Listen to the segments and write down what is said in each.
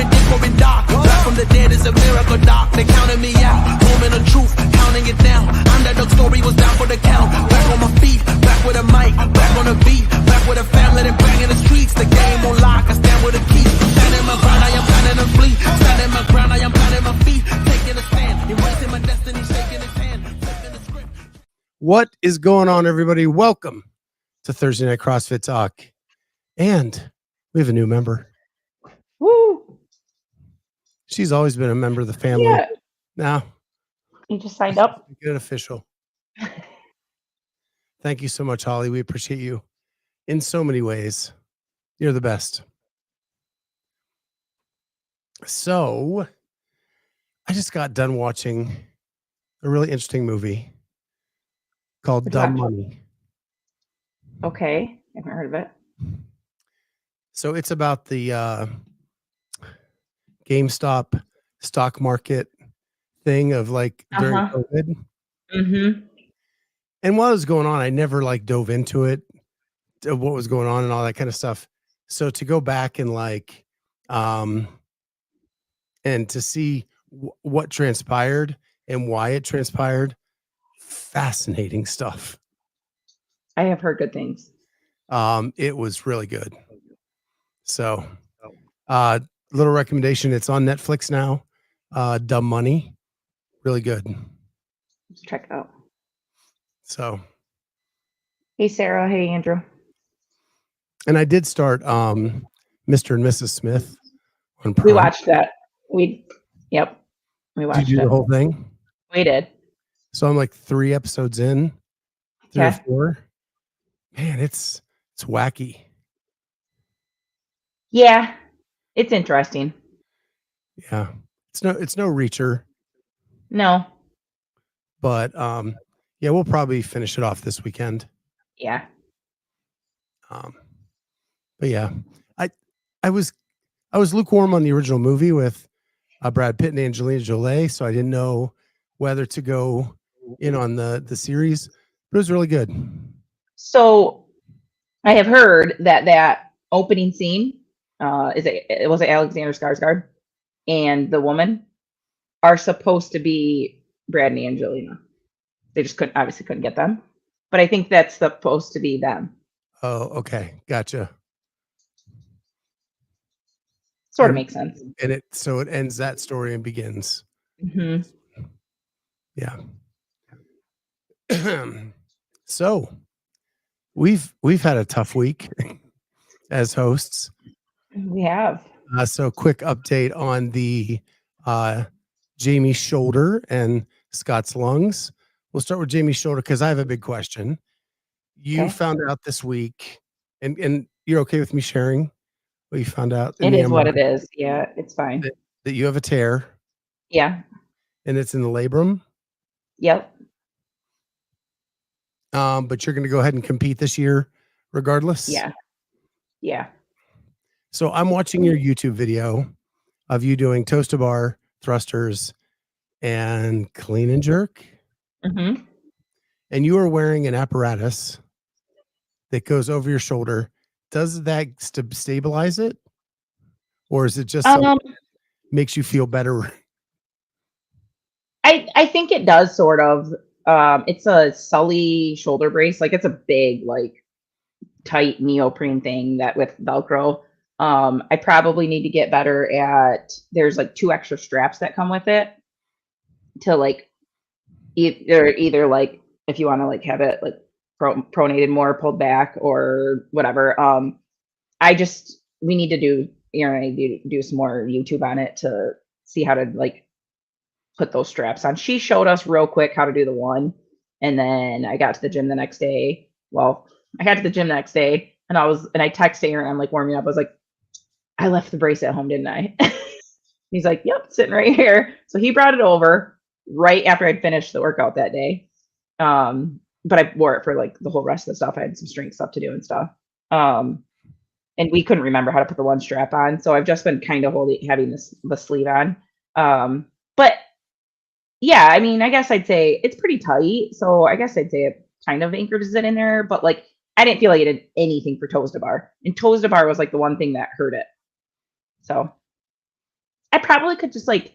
everything going dark. Back from the dead is a miracle, doc. They counted me out. Moment of truth, counting it down. Underdog story was down for the count. Back on my feet, back with a mic, back on the beat, back with a family that bang in the streets. The game on lock, I stand with a key. Standing my ground, I am planning to flee. Standing my ground, I am planting my feet. Taking a stand, embracing my destiny, shaking his hand, flipping the script. What is going on, everybody? Welcome to Thursday Night CrossFit Talk. And we have a new member. Woo! She's always been a member of the family. Yeah. Now, You just signed up? get official. Thank you so much, Holly. We appreciate you in so many ways. You're the best. So, I just got done watching a really interesting movie called Dumb Money. Okay. I haven't heard of it. So it's about the GameStop stock market thing of like during COVID. Mm-hmm. And while it was going on, I never like dove into it, what was going on and all that kind of stuff. So to go back and like, and to see what transpired and why it transpired, fascinating stuff. I have heard good things. It was really good. So, little recommendation. It's on Netflix now. Dumb Money. Really good. Let's check it out. So, Hey, Sarah. Hey, Andrew. and I did start Mr. and Mrs. Smith on Prime. We watched that. We watched Did you do it. the whole thing? We did. So I'm like 3 episodes in, 3 or Okay. 4. Man, it's wacky. Yeah. It's interesting. Yeah. It's no Reacher, No. but yeah, we'll probably finish it off this weekend. Yeah. But yeah, I was lukewarm on the original movie with Brad Pitt and Angelina Jolie, so I didn't know whether to go in on the series, but it was really good. So I have heard that opening scene, it was Alexander Skarsgård and the woman are supposed to be Brad and Angelina. They just couldn't get them. But I think that's supposed to be them. Oh, okay. Gotcha. Sort of makes sense. And it ends that story and begins. Mm-hmm. Yeah. So we've had a tough week as hosts. We have. So quick update on the Jamie's shoulder and Scott's lungs. We'll start with Jamie's shoulder because I have a big question. You found out this week, and you're okay with me sharing what you found out? It is what it is. Yeah, it's fine. That you have a tear. Yeah. And it's in the labrum. Yep. But you're going to go ahead and compete this year regardless? Yeah. Yeah. So I'm watching your YouTube video of you doing toes-to-bar, thrusters, and clean and jerk. Mm-hmm. And you are wearing an apparatus that goes over your shoulder. Does that stabilize it? Or is it just makes you feel better? I think it does sort of. It's a Sully shoulder brace. Like it's a big, like tight neoprene thing that with Velcro. I probably need to get better at, there's like 2 extra straps that come with it to like either like if you want to like have it like pronated more, pulled back or whatever. We need to do some more YouTube on it to see how to like put those straps on. She showed us real quick how to do the one. And then I got to the gym the next day. Well, I got to the gym the next day and I texted her and I'm like warming up. I was like, I left the brace at home, didn't I? He's like, yep, sitting right here. So he brought it over right after I'd finished the workout that day. But I wore it for like the whole rest of the stuff. I had some strength stuff to do and stuff. And we couldn't remember how to put the one strap on. So I've just been kind of having the sleeve on. But yeah, I mean, I guess I'd say it's pretty tight. So I guess I'd say it kind of anchors it in there. But like, I didn't feel like it did anything for toes to bar. And toes to bar was like the one thing that hurt it. So I probably could just like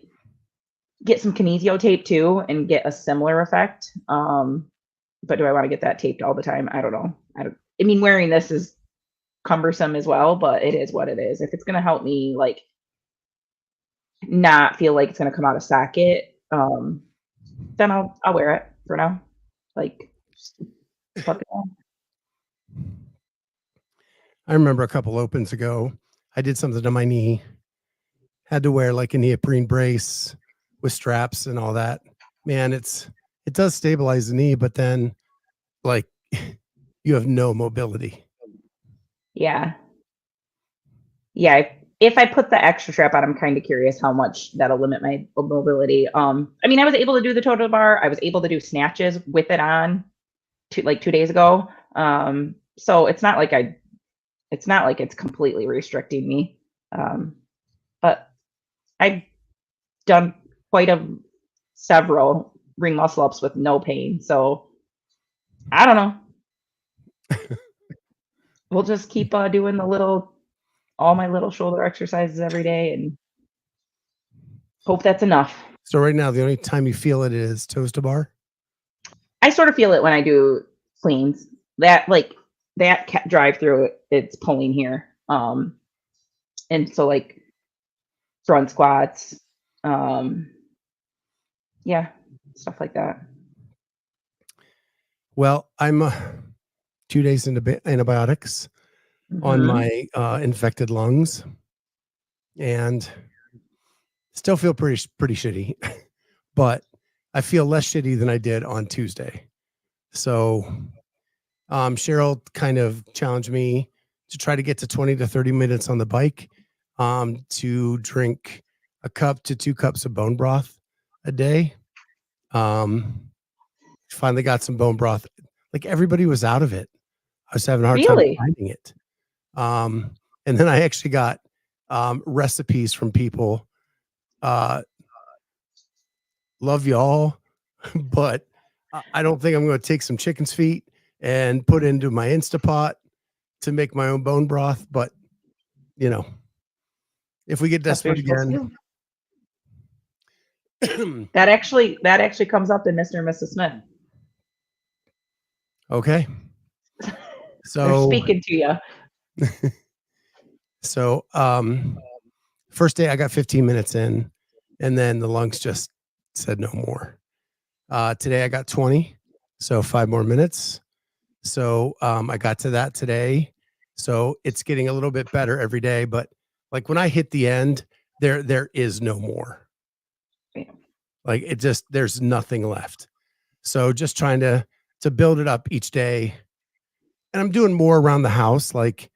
get some kinesio tape too and get a similar effect. But do I want to get that taped all the time? I don't know. I mean, wearing this is cumbersome as well, but it is what it is. If it's gonna help me like not feel like it's gonna come out of socket, then I'll wear it for now. Like, fuck it on. I remember a couple opens ago, I did something to my knee, had to wear like a neoprene brace with straps and all that. Man, it does stabilize the knee, but then like you have no mobility. Yeah. If I put the extra strap on, I'm kind of curious how much that'll limit my mobility. I mean, I was able to do the total bar. I was able to do snatches with it on 2 days ago. So it's not like it's completely restricting me. But I've done several ring muscle ups with no pain. So I don't know. We'll just keep doing all my little shoulder exercises every day and hope that's enough. So right now, the only time you feel it is toes to bar. I sort of feel it when I do cleans. That drive through, it's pulling here. And so like front squats, yeah, stuff like that. Well, I'm 2 days into antibiotics on my infected lungs, and still feel pretty shitty, but I feel less shitty than I did on Tuesday. So Cheryl kind of challenged me to try to get to 20 to 30 minutes on the bike, to drink a cup to 2 cups of bone broth a day. Finally got some bone broth. Like everybody was out of it. I was having a hard time finding it. And then I actually got recipes from people. Love y'all, but I don't think I'm going to take some chicken's feet and put into my Instapot to make my own bone broth. But you know, if we get desperate again, that actually comes up in Mr. and Mrs. Smith. Okay. So they're speaking to you. So first day I got 15 minutes in, and then the lungs just said no more. Today I got 20, so 5 more minutes. So I got to that today. So it's getting a little bit better every day, but like when I hit the end, there is no more. Like there's nothing left. So just trying to build it up each day. And I'm doing more around the house, like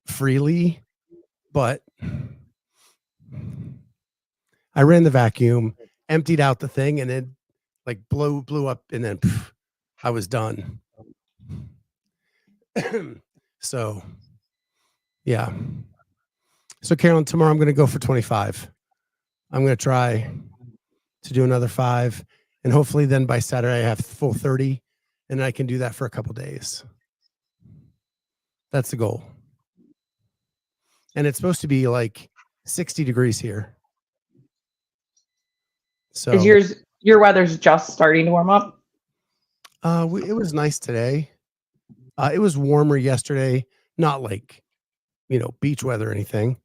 freely, but I ran the vacuum, emptied out the thing, and then like blew up, and then I was done. So yeah. So Carolyn, tomorrow I'm going to go for 25. I'm going to try to do another 5, and hopefully then by Saturday I have full 30, and I can do that for a couple days. That's the goal. And it's supposed to be like 60 degrees here. So is your weather's just starting to warm up? It was nice today. It was warmer yesterday, not like, beach weather or anything,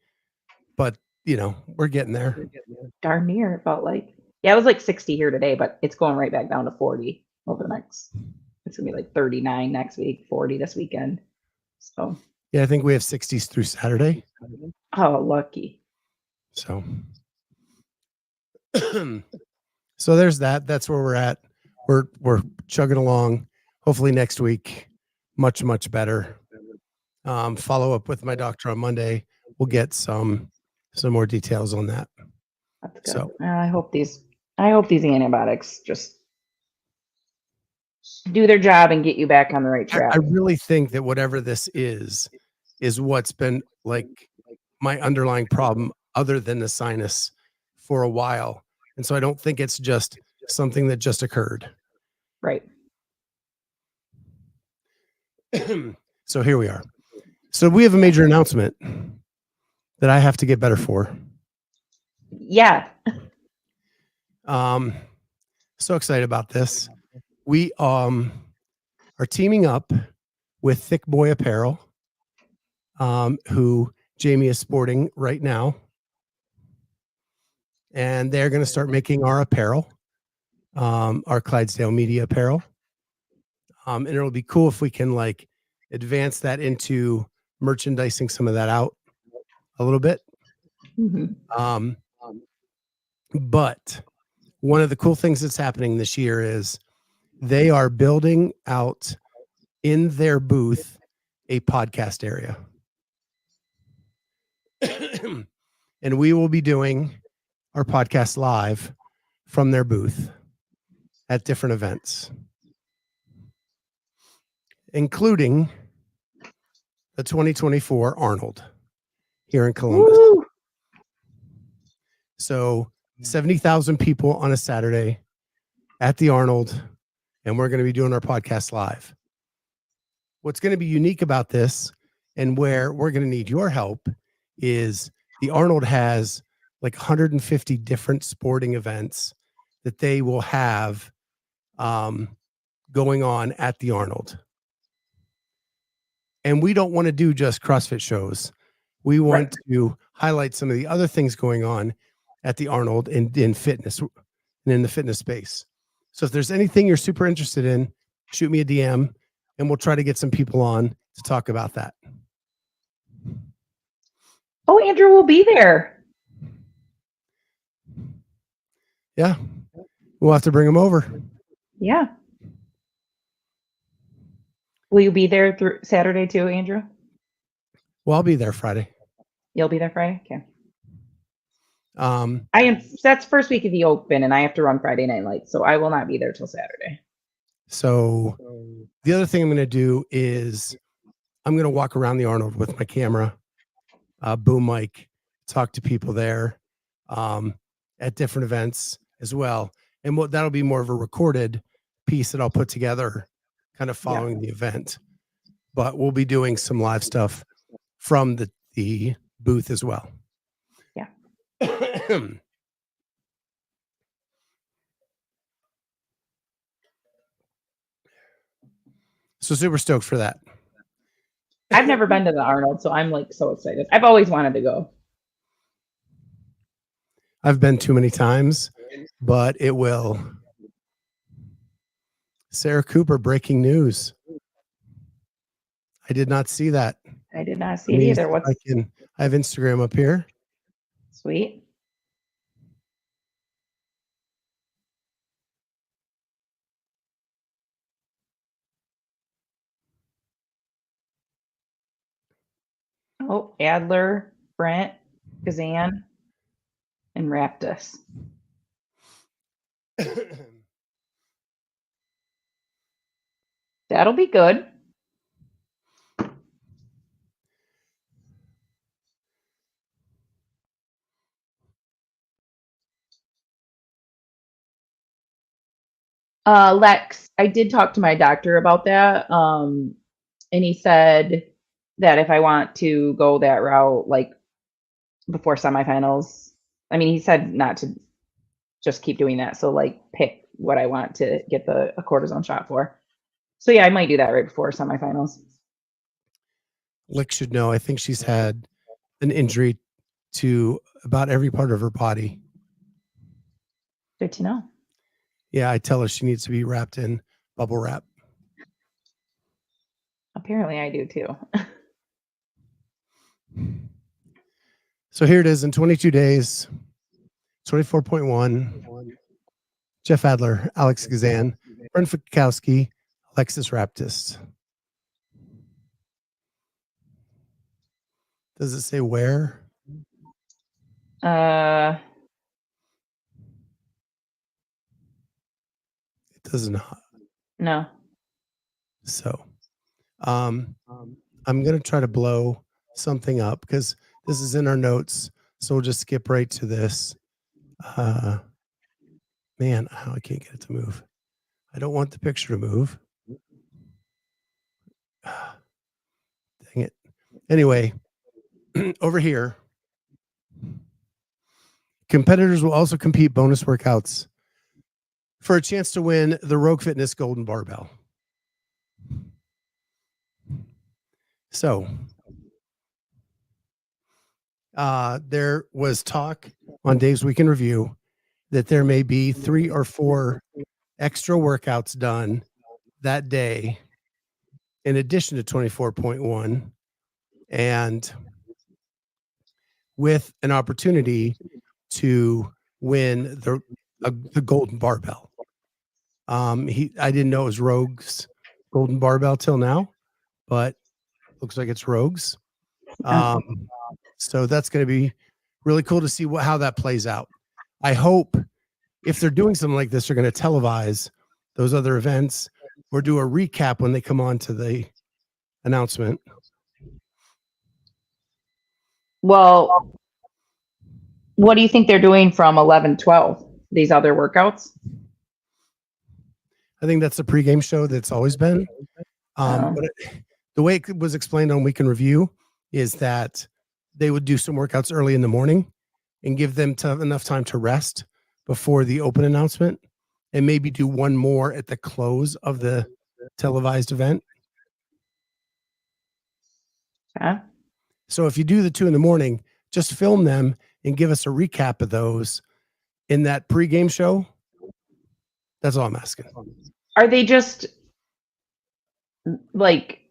but we're getting there. Darn near. It felt like, yeah, it was like 60 here today, but it's going right back down to 40 over the next. It's gonna be like 39 next week, 40 this weekend. So yeah, I think we have 60s through Saturday. Oh, lucky. So so there's that. That's where we're at. We're chugging along. Hopefully next week, much better. Follow up with my doctor on Monday. We'll get some more details on that. That's good. So I hope these antibiotics just do their job and get you back on the right track. I really think that whatever this is what's been like my underlying problem other than the sinus for a while. And so I don't think it's just something that just occurred. Right. So here we are. So we have a major announcement that I have to get better for. Yeah. So excited about this. We are teaming up with Thick Boy Apparel, who Jamie is sporting right now. And they're going to start making our apparel, our Clydesdale Media apparel. And it'll be cool if we can like advance that into merchandising some of that out a little bit. Mhm. But one of the cool things that's happening this year is they are building out in their booth a podcast area. And we will be doing our podcast live from their booth at different events, including the 2024 Arnold here in Columbus. Woo! So 70,000 people on a Saturday at the Arnold, and we're going to be doing our podcast live. What's going to be unique about this and where we're going to need your help is the Arnold has like 150 different sporting events that they will have going on at the Arnold. And we don't want to do just CrossFit shows. We want to highlight some of the other things going on at the Arnold in fitness and in the fitness space. So if there's anything you're super interested in, shoot me a DM and we'll try to get some people on to talk about that. Oh, Andrew will be there. Yeah. We'll have to bring him over. Yeah. Will you be there through Saturday too, Andrew? Well, I'll be there Friday. You'll be there Friday? Okay. Um, That's first week of the Open, and I have to run Friday Night Lights, so I will not be there till Saturday. So the other thing I'm going to do is I'm going to walk around the Arnold with my camera, boom mic, talk to people there at different events as well. And that'll be more of a recorded piece that I'll put together kind of following the event. But we'll be doing some live stuff from the booth as well. Yeah. So super stoked for that. I've never been to the Arnold, so I'm like so excited. I've always wanted to go. I've been too many times, but it will. Sarah Cooper, breaking news. I did not see that. I did not see it either. I have Instagram up here. Sweet. Oh, Adler, Brent, Kazan, and Raptus. That'll be good. Lex, I did talk to my doctor about that. And he said that if I want to go that route, like before semifinals, I mean, he said not to just keep doing that. So like pick what I want to get a cortisone shot for. So yeah, I might do that right before semifinals. Lick should know. I think she's had an injury to about every part of her body. Good to know. Yeah, I tell her she needs to be wrapped in bubble wrap. Apparently I do too. So here it is in 22 days, 24.1. Jeff Adler, Alex Kazan, Brent Fikowski, Alexis Raptis. Does it say where? It does not. No. So I'm going to try to blow something up because this is in our notes. So we'll just skip right to this. Man, I can't get it to move. I don't want the picture to move. Dang it. Anyway, over here, Competitors will also compete bonus workouts for a chance to win the Rogue Fitness Golden Barbell. So there was talk on Dave's Week in Review that there may be 3 or 4 extra workouts done that day in addition to 24.1, and with an opportunity to win the Golden Barbell. I didn't know it was Rogue's Golden Barbell till now, but looks like it's Rogue's. So that's going to be really cool to see how that plays out. I hope if they're doing something like this, they're going to televise those other events or do a recap when they come on to the announcement. Well, what do you think they're doing from 11-12? These other workouts? I think that's the pregame show that's always been. But the way it was explained on Week in Review is that they would do some workouts early in the morning and give them enough time to rest before the open announcement, and maybe do one more at the close of the televised event. Okay. So if you do the 2 in the morning, just film them and give us a recap of those in that pregame show. That's all I'm asking. Are they just like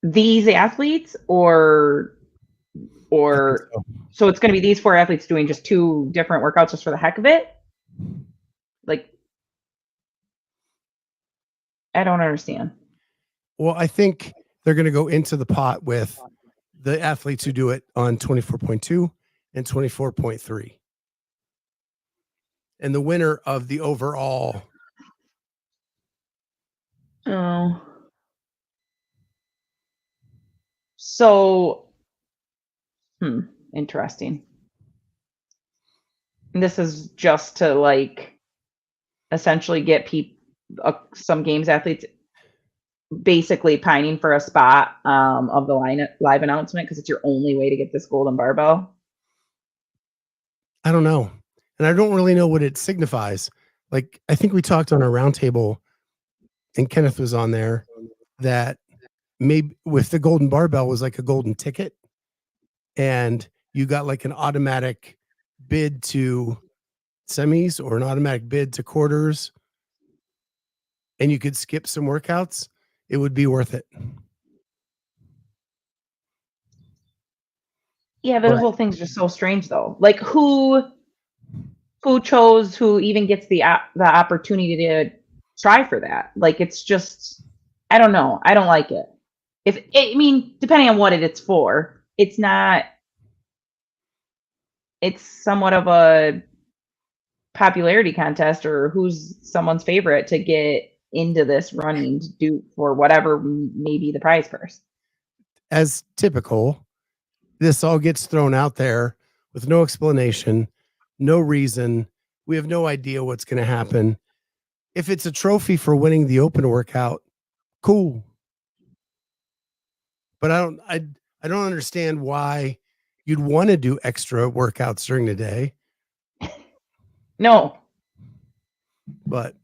these athletes, or so it's going to be these 4 athletes doing just 2 different workouts just for the heck of it? Like, I don't understand. Well, I think they're going to go into the pot with the athletes who do it on 24.2 and 24.3. And the winner of the overall. Oh. So, interesting. And this is just to like essentially get some games athletes basically pining for a spot of the live announcement because it's your only way to get this golden barbell. I don't know. And I don't really know what it signifies. Like, I think we talked on our roundtable, and Kenneth was on there, that maybe with the golden barbell was like a golden ticket, and you got like an automatic bid to semis or an automatic bid to quarters, and you could skip some workouts. It would be worth it. Yeah, but the whole thing's just so strange though. Like who chose, who even gets the opportunity to try for that? Like, it's just, I don't know. I don't like it. Depending on what it's for, it's somewhat of a popularity contest, or who's someone's favorite to get into this running to do for whatever may be the prize purse. As typical, this all gets thrown out there with no explanation, no reason. We have no idea what's going to happen. If it's a trophy for winning the open workout, cool. But I don't understand why you'd want to do extra workouts during the day. No. But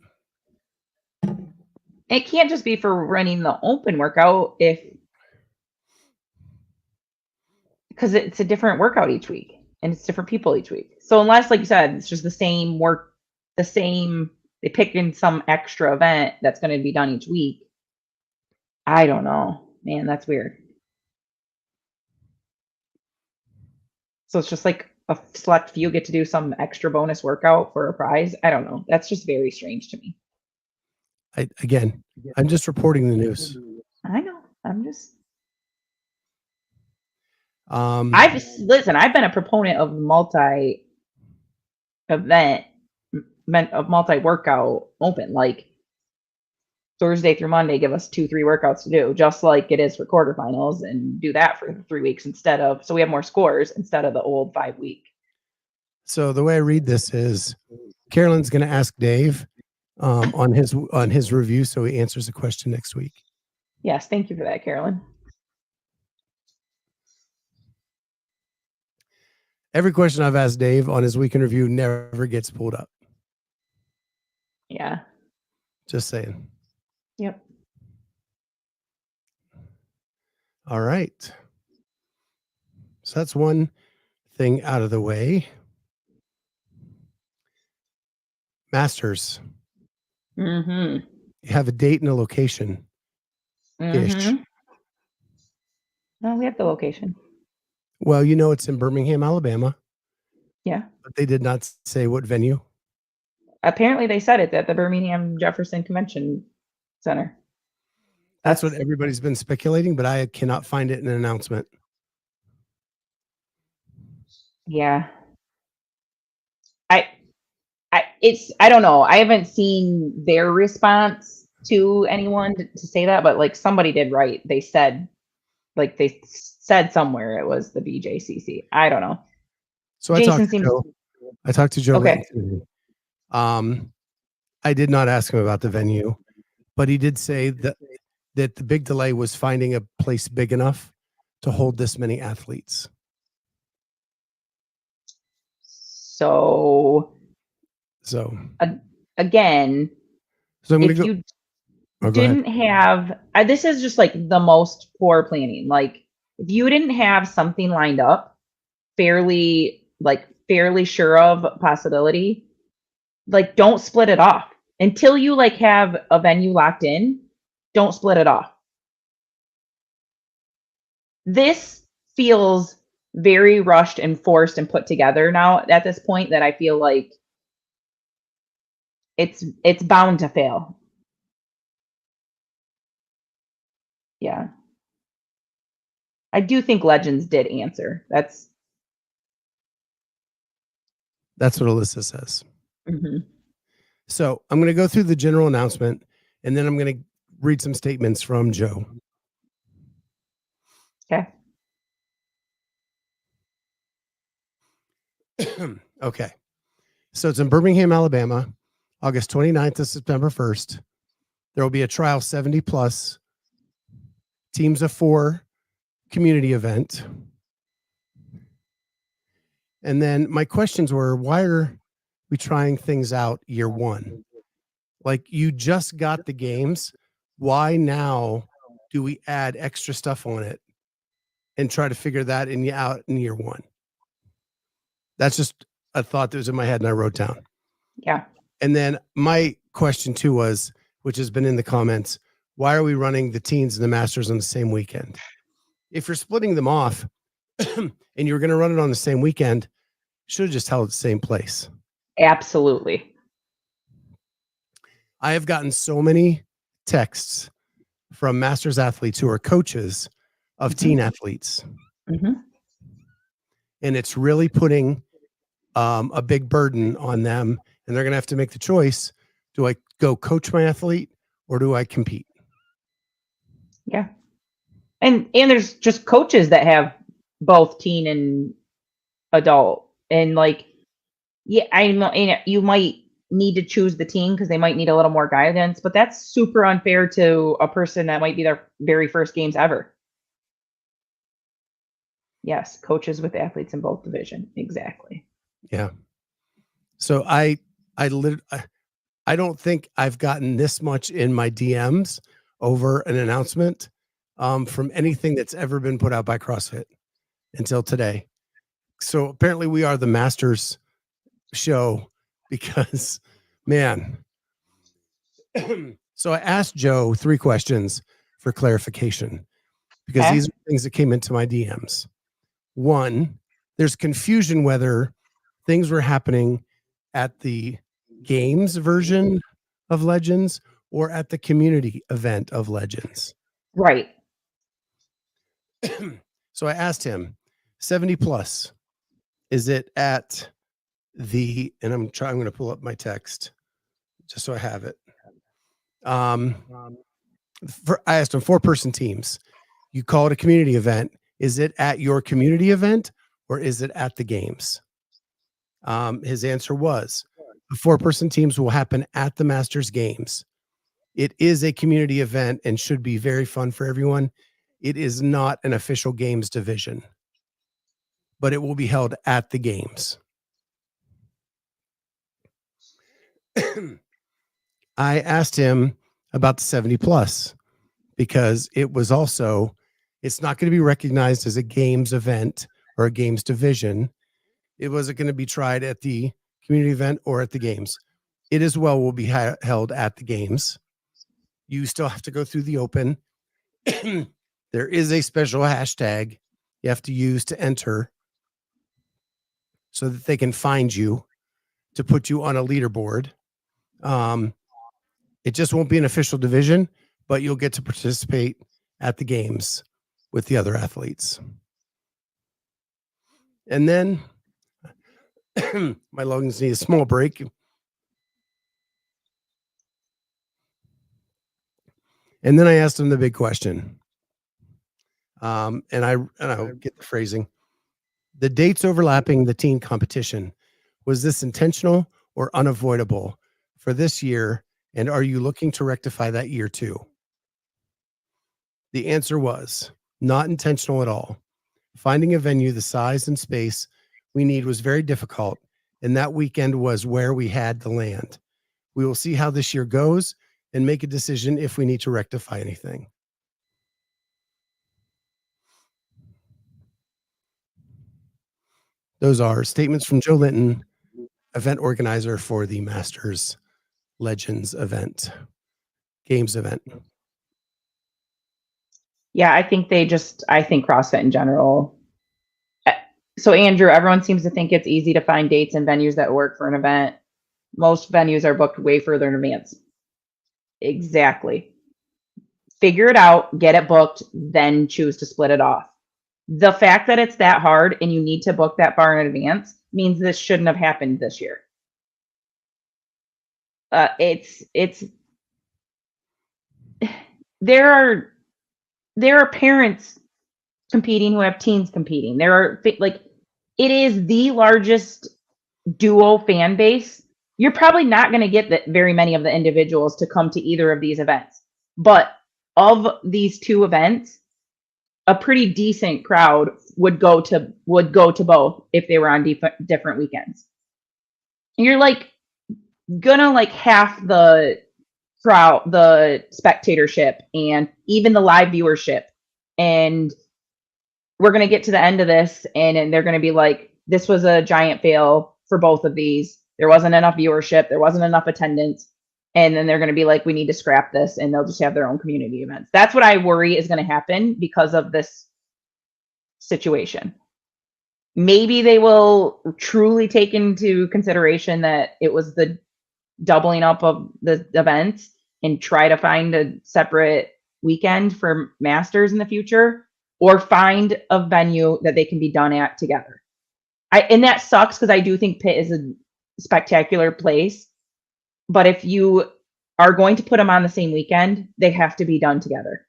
it can't just be for running the open workout because it's a different workout each week and it's different people each week. So unless, like you said, it's just the same work, they pick in some extra event that's going to be done each week. I don't know, man, that's weird. So it's just like a select few get to do some extra bonus workout for a prize. I don't know. That's just very strange to me. I'm just reporting the news. I know. I'm just. I've been a proponent of multi-workout open, like Thursday through Monday, give us 2-3 workouts to do, just like it is for quarterfinals, and do that for 3 weeks so we have more scores instead of the old 5-week. So the way I read this is Carolyn's going to ask Dave on his review, so he answers the question next week. Yes, thank you for that, Carolyn. Every question I've asked Dave on his weekend review never gets pulled up. Yeah. Just saying. Yep. All right. So that's one thing out of the way. Masters. Mm-hmm. You have a date and a location. Ish. Mm-hmm. No, we have the location. Well, you know it's in Birmingham, Alabama, Yeah. but they did not say what venue. Apparently they said it at the Birmingham Jefferson Convention Center. That's what everybody's been speculating, but I cannot find it in an announcement. Yeah. I don't know. I haven't seen their response to anyone to say that, but like somebody did write. They said somewhere it was the BJCC. I don't know. So I talked to Joe. Okay. I did not ask him about the venue, but he did say that the big delay was finding a place big enough to hold this many athletes. So again, so I'm going if to go. you go didn't have, this is just like the most poor planning. Like if you didn't have something lined up, fairly sure of possibility, like don't split it off until you like have a venue locked in. Don't split it off. This feels very rushed and forced and put together now at this point that I feel like it's bound to fail. Yeah. I do think Legends did answer. That's what Alyssa says. Mm-hmm. So I'm going to go through the general announcement, and then I'm going to read some statements from Joe. Okay. Okay. So it's in Birmingham, Alabama, August 29th to September 1st. There will be a trial 70 plus teams of 4 community event. And then my questions were, why are we trying things out year one? Like you just got the games. Why now do we add extra stuff on it and try to figure that out in year one? That's just a thought that was in my head and I wrote down. Yeah. And then my question too was, which has been in the comments, why are we running the teens and the masters on the same weekend? If you're splitting them off and you're going to run it on the same weekend, should have just held the same place. Absolutely. I have gotten so many texts from masters athletes who are coaches of teen athletes. Mm-hmm. And it's really putting a big burden on them. And they're going to have to make the choice. Do I go coach my athlete or do I compete? Yeah. And there's just coaches that have both teen and adult. And like, yeah, I know you might need to choose the teen because they might need a little more guidance, but that's super unfair to a person that might be their very first games ever. Yes, coaches with athletes in both division. Exactly. Yeah. So I don't think I've gotten this much in my DMs over an announcement from anything that's ever been put out by CrossFit until today. So apparently we are the Masters show because, man. So I asked Joe 3 questions for clarification because these are things that came into my DMs. 1, there's confusion whether things were happening at the games version of Legends or at the community event of Legends. Right. So I asked him, 70 plus, is it at and I'm going to pull up my text just so I have it. I asked him 4-person teams. You call it a community event. Is it at your community event or is it at the games? His answer was the 4-person teams will happen at the Masters games. It is a community event and should be very fun for everyone. It is not an official games division, but it will be held at the games. I asked him about the 70 plus because it's not going to be recognized as a games event or a games division. It wasn't going to be tried at the community event or at the games. It as well will be held at the games. You still have to go through the open. There is a special hashtag you have to use to enter so that they can find you to put you on a leaderboard. It just won't be an official division, but you'll get to participate at the games with the other athletes. And then my lungs need a small break. And then I asked him the big question. And I'll get the phrasing. The dates overlapping the team competition, was this intentional or unavoidable for this year? And are you looking to rectify that year too? The answer was not intentional at all. Finding a venue the size and space we need was very difficult, and that weekend was where we had the land. We will see how this year goes and make a decision if we need to rectify anything. Those are statements from Joe Linton, event organizer for the Masters Legends event, games event. Yeah, I think CrossFit in general. So Andrew, everyone seems to think it's easy to find dates and venues that work for an event. Most venues are booked way further in advance. Exactly. Figure it out, get it booked, then choose to split it off. The fact that it's that hard and you need to book that far in advance means this shouldn't have happened this year. There are parents competing who have teens competing. It is the largest duo fan base. You're probably not going to get very many of the individuals to come to either of these events. But of these two events, a pretty decent crowd would go to both if they were on different weekends. And you're gonna half the crowd, the spectatorship, and even the live viewership. And we're gonna get to the end of this, and they're gonna be like, this was a giant fail for both of these. There wasn't enough viewership, there wasn't enough attendance. And then they're going to be like, we need to scrap this, and they'll just have their own community events. That's what I worry is going to happen because of this situation. Maybe they will truly take into consideration that it was the doubling up of the events and try to find a separate weekend for Masters in the future, or find a venue that they can be done at together. And that sucks because I do think Pitt is a spectacular place. But if you are going to put them on the same weekend, they have to be done together.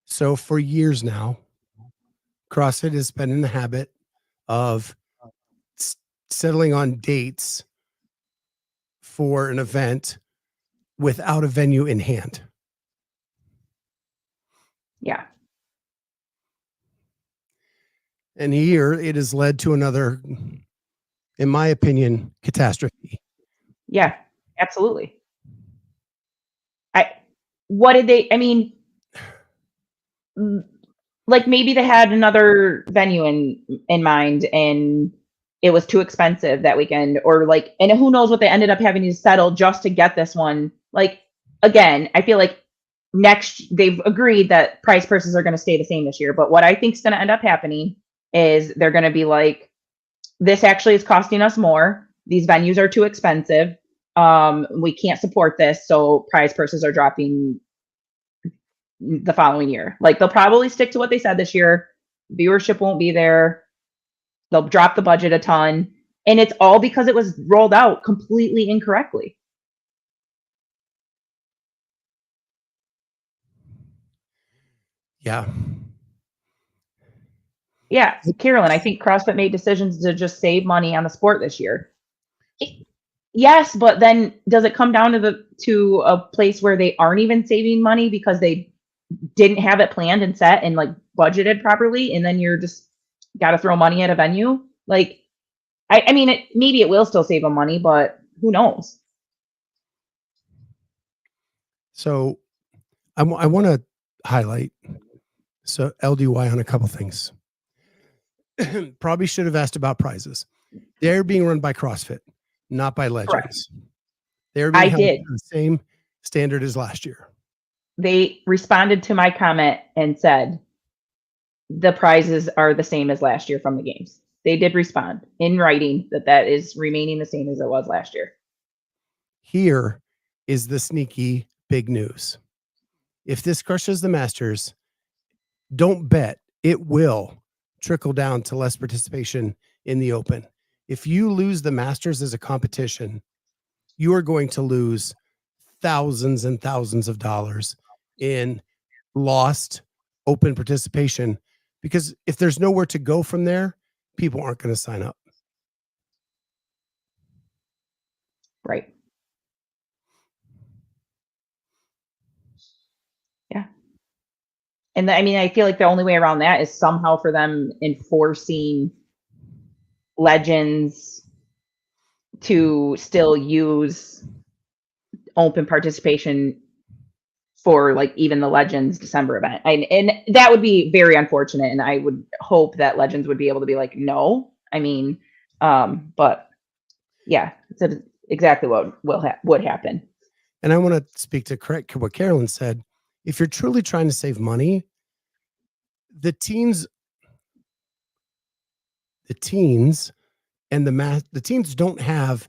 So for years now, CrossFit has been in the habit of settling on dates for an event without a venue in hand. Yeah. And here it has led to another, in my opinion, catastrophe. Yeah, absolutely. Maybe they had another venue in mind and it was too expensive that weekend, and who knows what they ended up having to settle just to get this one. Again, I feel like they've agreed that prize purses are going to stay the same this year. But what I think is going to end up happening is they're going to be like, this actually is costing us more. These venues are too expensive. We can't support this. So prize purses are dropping the following year. They'll probably stick to what they said this year. Viewership won't be there. They'll drop the budget a ton. And it's all because it was rolled out completely incorrectly. Yeah. Yeah, Carolyn, I think CrossFit made decisions to just save money on the sport this year. Yes, but then does it come down to a place where they aren't even saving money because they didn't have it planned and set and like budgeted properly, and then you're just got to throw money at a venue. Like, I mean, maybe it will still save them money, but who knows? So I want to highlight LDY on a couple things. Probably should have asked about prizes. They're being run by CrossFit, not by Legends. Correct. They're being I held did. to the same standard as last year. They responded to my comment and said the prizes are the same as last year from the games. They did respond in writing that is remaining the same as it was last year. Here is the sneaky big news. If this crushes the Masters, don't bet it will trickle down to less participation in the Open. If you lose the Masters as a competition, you are going to lose thousands and thousands of dollars in lost Open participation, because if there's nowhere to go from there, people aren't going to sign up. Right. Yeah. And I mean, I feel like the only way around that is somehow for them enforcing Legends to still use Open participation for like even the Legends December event. And that would be very unfortunate. And I would hope that Legends would be able to be like, no. I mean, but yeah, it's exactly what would happen. And I want to speak to correct what Carolyn said. If you're truly trying to save money, the teens and the teens don't have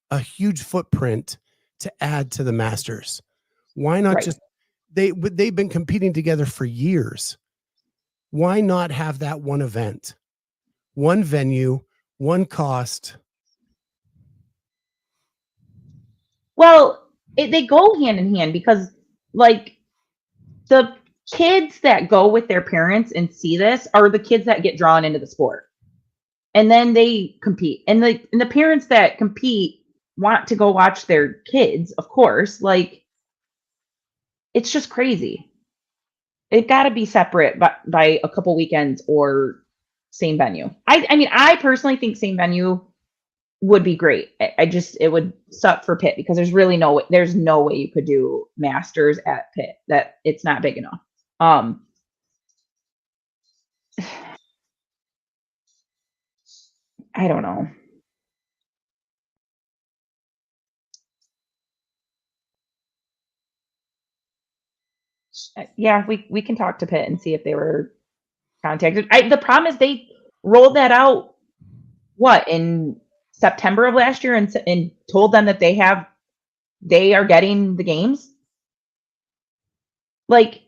a huge footprint to add to the Masters. Why not just they've been competing together for years. Why not have that one event, one venue, one cost? Well, they go hand in hand because like the kids that go with their parents and see this are the kids that get drawn into the sport. And then they compete. And the parents that compete want to go watch their kids, of course. Like, it's just crazy. It got to be separate by a couple weekends or same venue. I mean, I personally think same venue would be great. It would suck for Pitt because there's no way you could do Masters at Pitt. That it's not big enough. I don't know. Yeah, we can talk to Pitt and see if they were contacted. The problem is they rolled that out in September of last year and told them that they are getting the games. Like,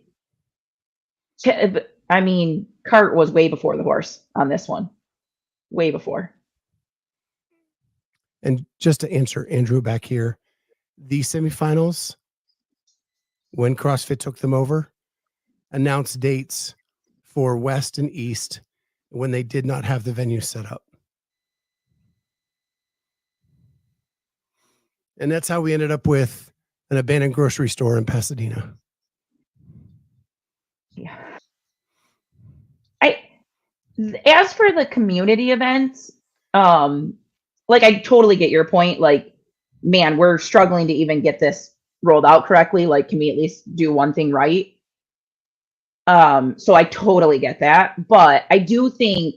I mean, cart was way before the horse on this one, way before. And just to answer Andrew back here, the semifinals, when CrossFit took them over, announced dates for West and East when they did not have the venue set up. And that's how we ended up with an abandoned grocery store in Pasadena. Yeah. As for the community events, like I totally get your point. Like, man, we're struggling to even get this rolled out correctly. Like, can we at least do one thing right? So I totally get that. But I do think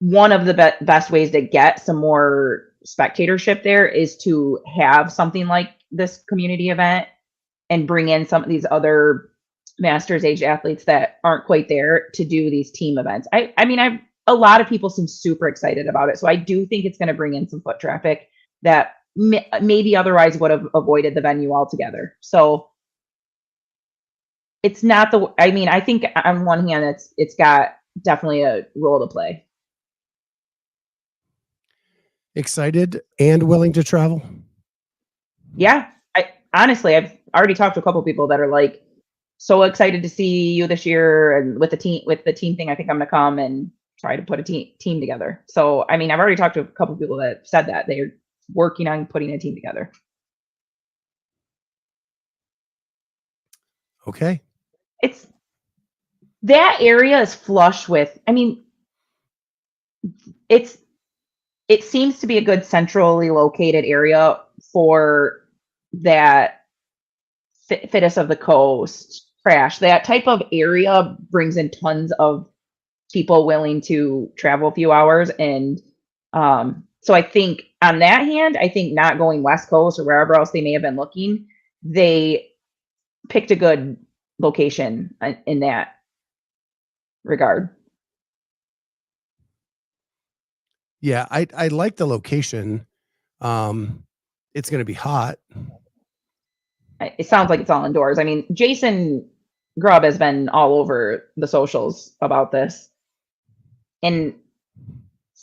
one of the best ways to get some more spectatorship there is to have something like this community event and bring in some of these other Masters age athletes that aren't quite there to do these team events. I mean, a lot of people seem super excited about it. So I do think it's going to bring in some foot traffic that maybe otherwise would have avoided the venue altogether. So it's not I think on one hand, it's got definitely a role to play. Excited and willing to travel? Yeah. Honestly, I've already talked to a couple of people that are like, so excited to see you this year, and with the team thing, I think I'm gonna come and try to put a team together. So I mean, I've already talked to a couple of people that said that they're working on putting a team together. Okay. it's that area is flush with, I mean, it seems to be a good centrally located area for that fittest of the coast crash. That type of area brings in tons of people willing to travel a few hours. And so I think on that hand, I think not going West Coast or wherever else they may have been looking, they picked a good location in that regard. Yeah, I like the location. It's going to be hot. It sounds like it's all indoors. I mean, Jason Grubb has been all over the socials about this. And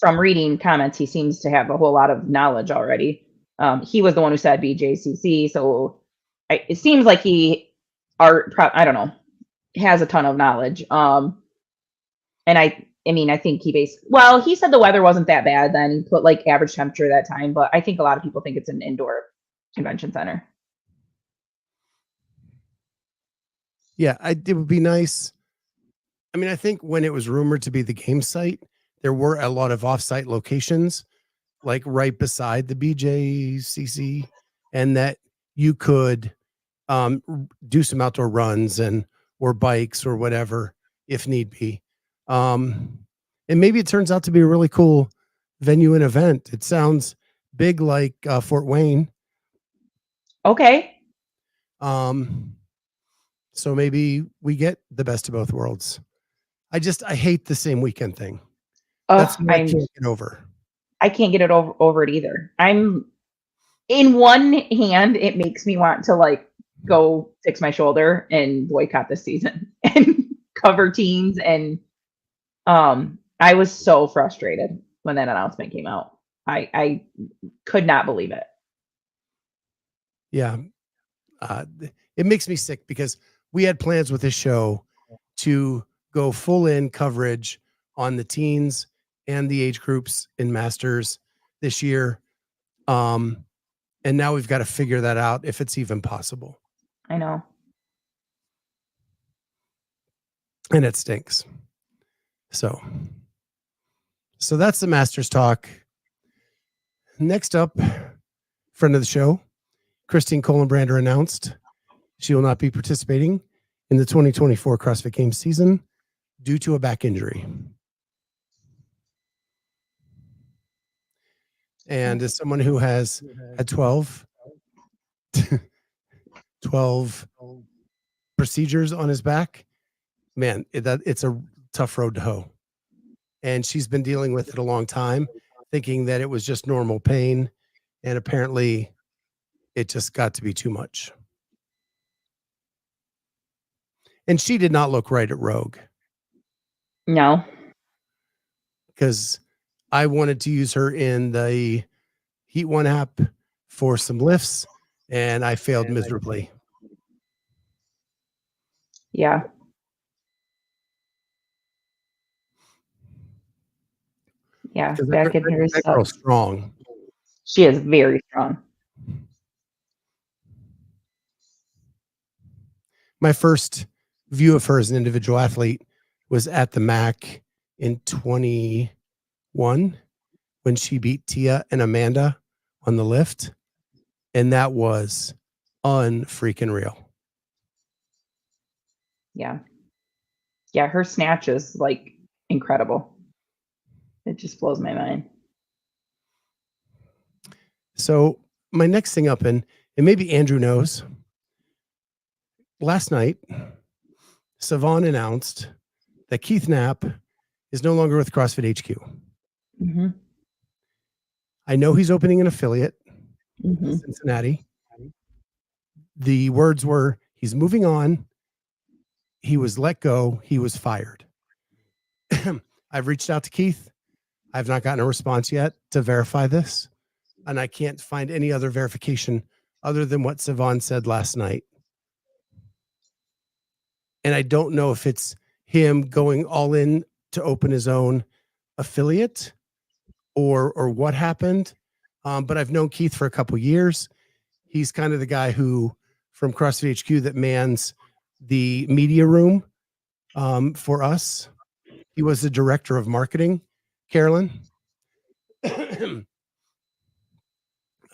from reading comments, he seems to have a whole lot of knowledge already. He was the one who said BJCC, so it seems like I don't know, has a ton of knowledge. And I mean, I think he said the weather wasn't that bad then. He put like average temperature that time, but I think a lot of people think it's an indoor convention center. Yeah, it would be nice. I mean, I think when it was rumored to be the game site, there were a lot of off-site locations, like right beside the BJCC, and that you could do some outdoor runs or bikes or whatever if need be. And maybe it turns out to be a really cool venue and event. It sounds big, like Fort Wayne. Okay. So maybe we get the best of both worlds. I hate the same weekend thing. That's what I can't get over. I can't get it over it either. In one hand, it makes me want to like go fix my shoulder and boycott this season and cover teams. And I was so frustrated when that announcement came out. I could not believe it. Yeah. It makes me sick because we had plans with this show to go full in coverage on the teens and the age groups in Masters this year. And now we've got to figure that out if it's even possible. I know. And it stinks. So that's the Masters talk. Next up, friend of the show, Christine Kohlenbrander announced she will not be participating in the 2024 CrossFit Games season due to a back injury. And as someone who has had 12 procedures on his back, man, it's a tough road to hoe. And she's been dealing with it a long time, thinking that it was just normal pain. And apparently it just got to be too much. And she did not look right at Rogue. No. Because I wanted to use her in the Heat One app for some lifts, and I failed miserably. Yeah. Yeah. Back in her that girl's strong. She is very strong. My first view of her as an individual athlete was at the MAC in 21 when she beat Tia and Amanda on the lift. And that was unfreaking real. Yeah. Yeah. Her snatch is like incredible. It just blows my mind. So my next thing up, and maybe Andrew knows, last night, Savon announced that Keith Knapp is no longer with CrossFit HQ. Mm-hmm. I know he's opening an affiliate in Cincinnati. The words were, he's moving on. He was let go. He was fired. I've reached out to Keith. I've not gotten a response yet to verify this. And I can't find any other verification other than what Savon said last night. And I don't know if it's him going all in to open his own affiliate or what happened. But I've known Keith for a couple years. He's kind of the guy who from CrossFit HQ that mans the media room for us. He was the director of marketing, Carolyn.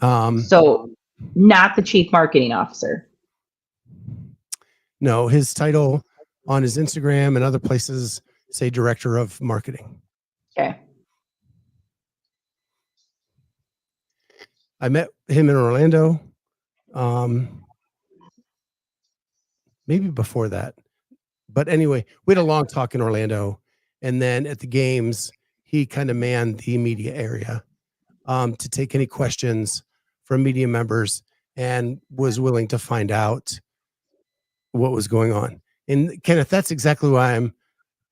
So not the chief marketing officer. No, his title on his Instagram and other places say director of marketing. Okay. I met him in Orlando. Maybe before that. But anyway, we had a long talk in Orlando. And then at the games, he kind of manned the media area to take any questions from media members and was willing to find out what was going on. And Kenneth, that's exactly why I'm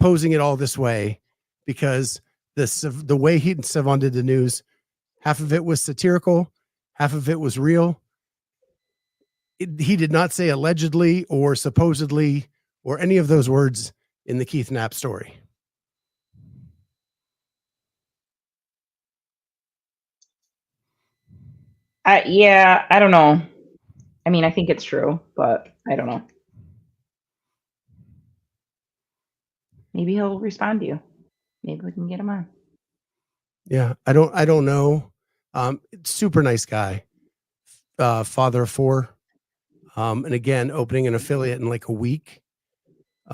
posing it all this way, because the way he and Savon did the news, half of it was satirical, half of it was real. He did not say allegedly or supposedly or any of those words in the Keith Knapp story. Yeah, I don't know. I mean, I think it's true, but I don't know. Maybe he'll respond to you. Maybe we can get him on. Yeah, I don't know. Super nice guy. Father of 4. And again, opening an affiliate in like a week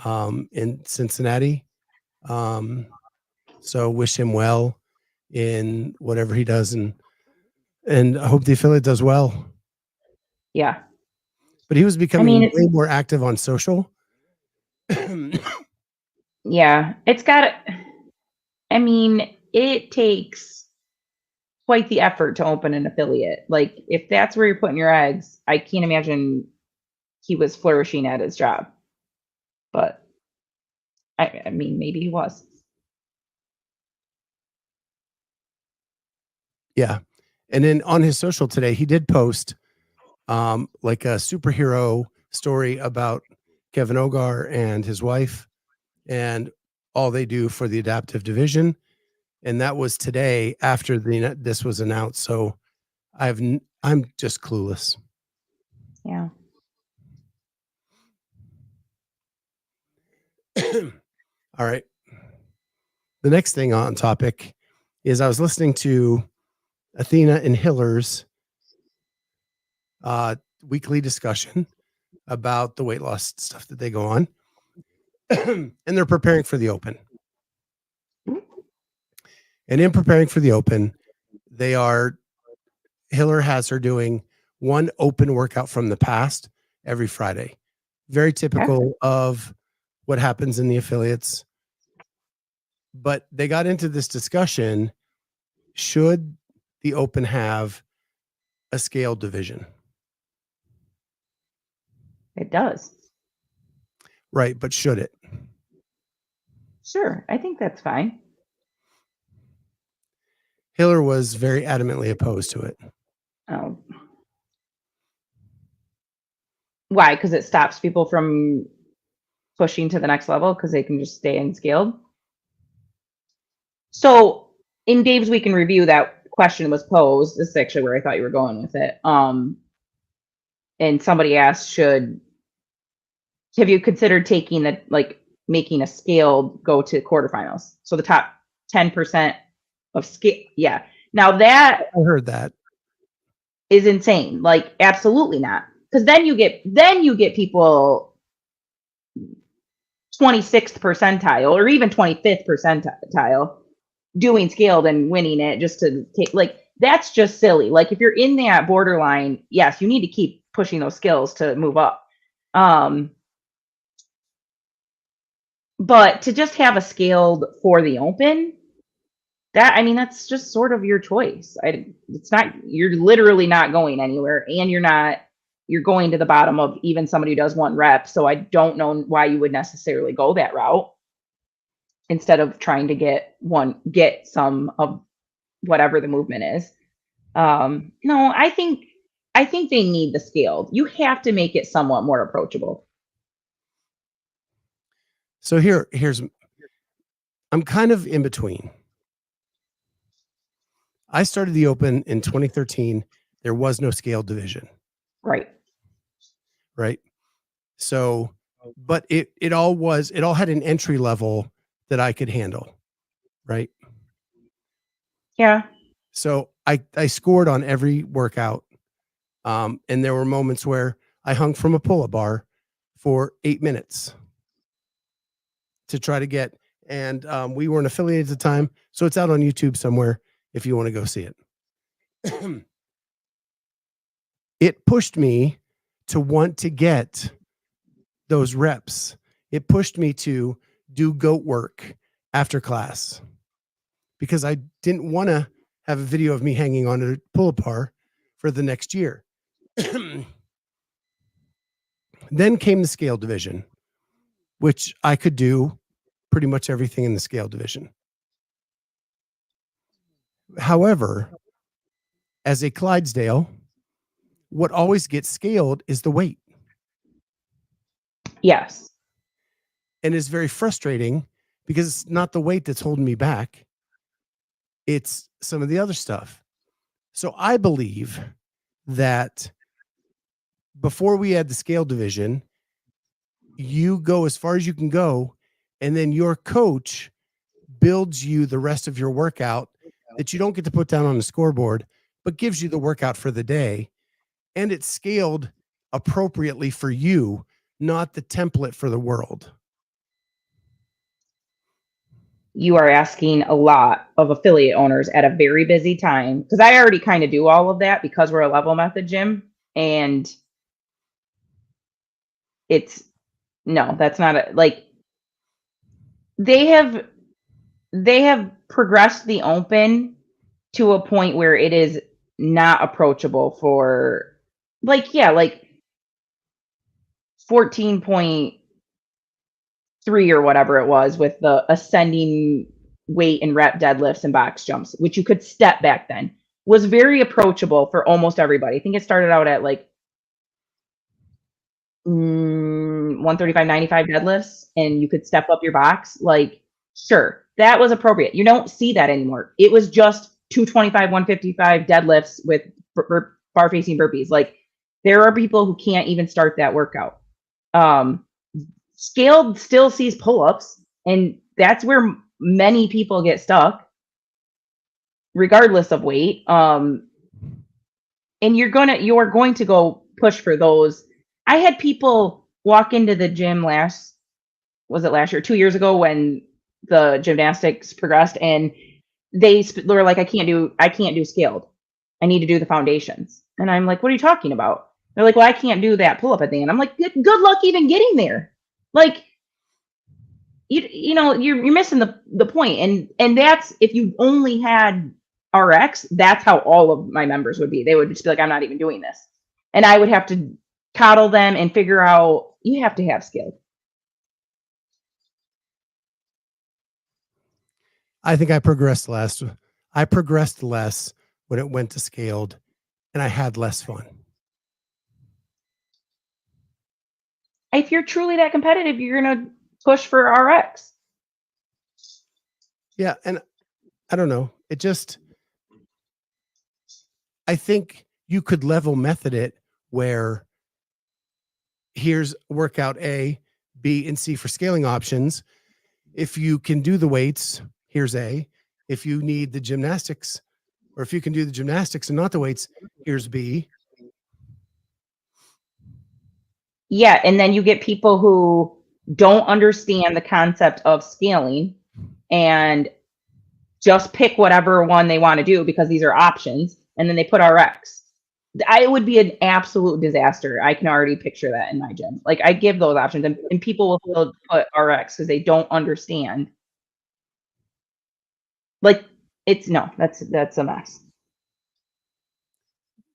in Cincinnati. So wish him well in whatever he does, and I hope the affiliate does well. Yeah. But he was becoming way more active on social. Yeah, it takes quite the effort to open an affiliate. Like, if that's where you're putting your eggs, I can't imagine he was flourishing at his job. But I mean, maybe he was. Yeah. And then on his social today, he did post like a superhero story about Kevin Ogar and his wife and all they do for the adaptive division. And that was today after this was announced. So I'm just clueless. Yeah. All right. The next thing on topic is I was listening to Athena and Hiller's weekly discussion about the weight loss stuff that they go on. And they're preparing for the Open. And in preparing for the Open, Hiller has her doing one open workout from the past every Friday. Very typical of what happens in the affiliates. But they got into this discussion, should the Open have a scaled division? It does. Right, but should it? Sure, I think that's fine. Hiller was very adamantly opposed to it. Oh. Why? Because it stops people from pushing to the next level because they can just stay unscaled. So in Dave's Week in Review, that question was posed. This is actually where I thought you were going with it. And somebody asked, have you considered making a scaled go to quarterfinals? So the top 10% of scale. Yeah. Now that I heard that is insane. Like, absolutely not. Because then you get people 26th percentile or even 25th percentile doing scaled and winning it just to take, like, that's just silly. Like, if you're in that borderline, yes, you need to keep pushing those skills to move up. But to just have a scaled for the Open, that's just sort of your choice. You're literally not going anywhere, and you're going to the bottom of even somebody who does 1 rep. So I don't know why you would necessarily go that route instead of trying to get some of whatever the movement is. No, I think they need the scaled. You have to make it somewhat more approachable. So I'm kind of in between. I started the Open in 2013. There was no scaled division. Right. So but it all had an entry level that I could handle. Right. Yeah. So I scored on every workout. And there were moments where I hung from a pull-up bar for 8 minutes to try to get, and we weren't affiliated at the time. So it's out on YouTube somewhere if you want to go see it. It pushed me to want to get those reps. It pushed me to do goat work after class because I didn't want to have a video of me hanging on a pull-up bar for the next year. Then came the scale division, which I could do pretty much everything in the scale division. However, as a Clydesdale, what always gets scaled is the weight. Yes. And it's very frustrating because it's not the weight that's holding me back. It's some of the other stuff. So I believe that before we had the scale division, you go as far as you can go, and then your coach builds you the rest of your workout that you don't get to put down on the scoreboard, but gives you the workout for the day. And it's scaled appropriately for you, not the template for the world. You are asking a lot of affiliate owners at a very busy time, because I already kind of do all of that because we're a level method gym, and it's no, that's not a, like, they have progressed the open to a point where it is not approachable for, like, yeah, like 14.3 or whatever it was with the ascending weight and rep deadlifts and box jumps, which you could step back then, was very approachable for almost everybody. I think it started out at like 135.95 deadlifts, and you could step up your box. Like, sure, that was appropriate. You don't see that anymore. It was just 225, 155 deadlifts with bar facing burpees. Like, there are people who can't even start that workout. Scaled still sees pull-ups, and that's where many people get stuck, regardless of weight. And you're going to go push for those. I had people walk into the gym last year, 2 years ago, when the gymnastics progressed, and they were like, I can't do scaled. I need to do the foundations. And I'm like, what are you talking about? They're like, well, I can't do that pull-up at the end. I'm like, good luck even getting there. Like, you're missing the point. And that's, if you only had RX, that's how all of my members would be. They would just be like, I'm not even doing this. And I would have to coddle them and figure out, you have to have skill. I think I progressed less. I progressed less when it went to scaled, and I had less fun. If you're truly that competitive, you're going to push for RX. Yeah. And I don't know. I think you could level method it where here's workout A, B, and C for scaling options. If you can do the weights, here's A. If you need the gymnastics, or if you can do the gymnastics and not the weights, here's B. Yeah, and then you get people who don't understand the concept of scaling and just pick whatever one they want to do because these are options, and then they put RX. It would be an absolute disaster. I can already picture that in my gym. Like, I give those options, and people will still put RX because they don't understand. Like, that's a mess.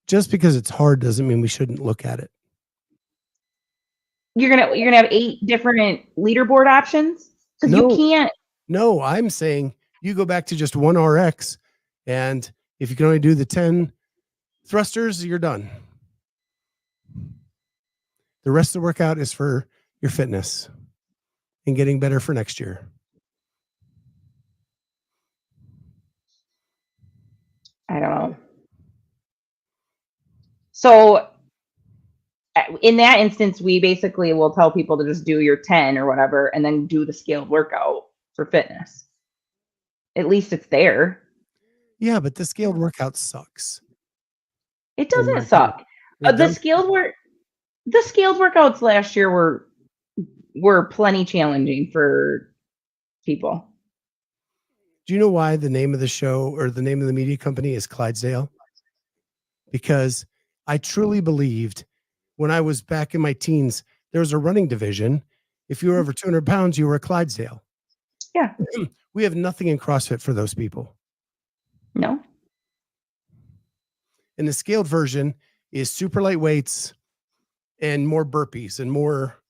Just because it's hard doesn't mean we shouldn't look at it. You're gonna have 8 different leaderboard options because you can't. No, I'm saying you go back to just one RX, and if you can only do the 10 thrusters, you're done. The rest of the workout is for your fitness and getting better for next year. I don't know. So in that instance, we basically will tell people to just do your 10 or whatever, and then do the scaled workout for fitness. At least it's there. Yeah, but the scaled workout sucks. It in my doesn't suck. opinion. The scaled workouts last year were plenty challenging for people. Do you know why the name of the show or the name of the media company is Clydesdale? Because I truly believed when I was back in my teens, there was a running division. If you were over 200 pounds, you were a Clydesdale. Yeah. We have nothing in CrossFit for those people. No. And the scaled version is super light weights and more burpees and more.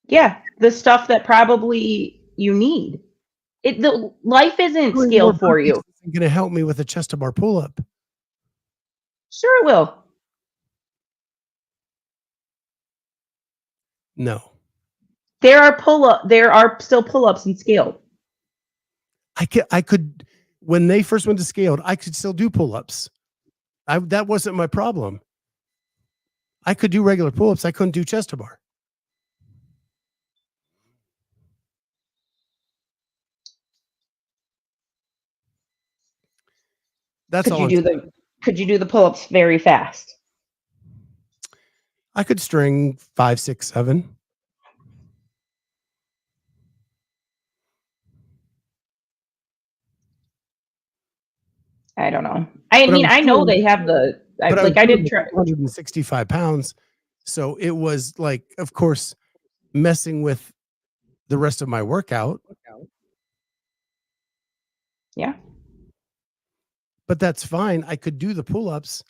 Yeah, the stuff that probably you need. The life isn't scaled for you. It's going to help me with a chest to bar pull up. Sure it will. No. There are still pull-ups and scaled. I could when they first went to scaled, I could still do pull-ups. That wasn't my problem. I could do regular pull-ups. I couldn't do chest to bar. That's all. Could you do the pull-ups very fast? I could string 5, 6, 7. I don't know. I mean, I know they have the I did try 165 pounds. So it was like, of course, messing with the rest of my workout. Yeah. But that's fine. I could do the pull-ups.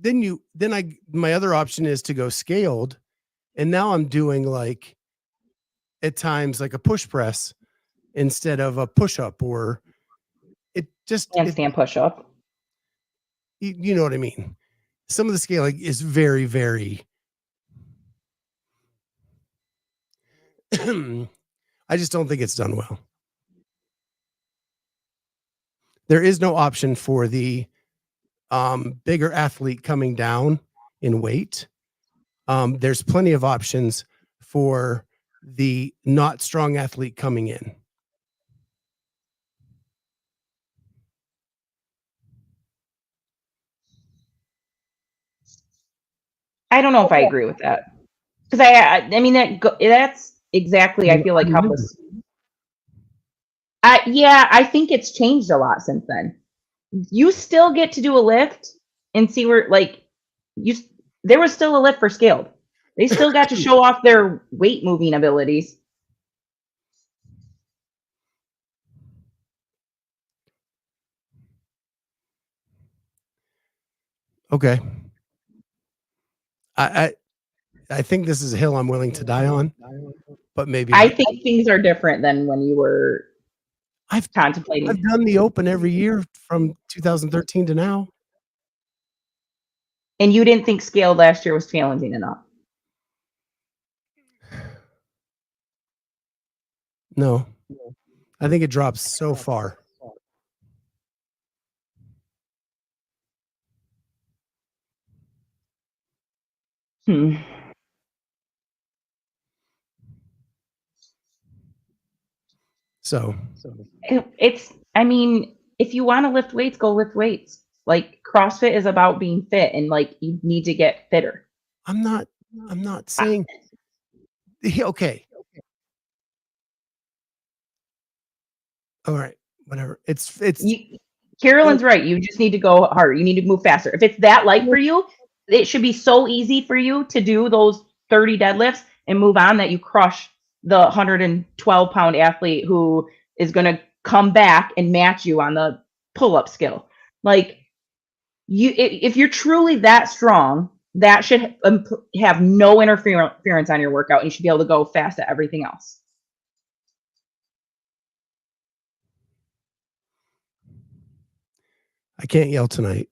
My other option is to go scaled. And now I'm doing like at times like a push press instead of a push-up, or it just handstand push-up. You know what I mean? Some of the scaling is very, very I just don't think it's done well. There is no option for the bigger athlete coming down in weight. There's plenty of options for the not strong athlete coming in. I don't know if I agree with that, because I mean that's exactly I feel like how this. I think it's changed a lot since then. You still get to do a lift and see where there was still a lift for scaled. They still got to show off their weight moving abilities. Okay. I think this is a hill I'm willing to die on, but maybe I think things are different than when you were contemplating. I've done the Open every year from 2013 to now. And you didn't think scaled last year was challenging enough? No. I think it drops so far. So it's, I mean, if you want to lift weights, go lift weights. Like CrossFit is about being fit, and like you need to get fitter. I'm not saying okay. All right, whatever. Carolyn's right. You just need to go harder. You need to move faster. If it's that light for you, it should be so easy for you to do those 30 deadlifts and move on that you crush the 112-pound athlete who is going to come back and match you on the pull-up skill. Like if you're truly that strong, that should have no interference on your workout. You should be able to go fast at everything else. I can't yell tonight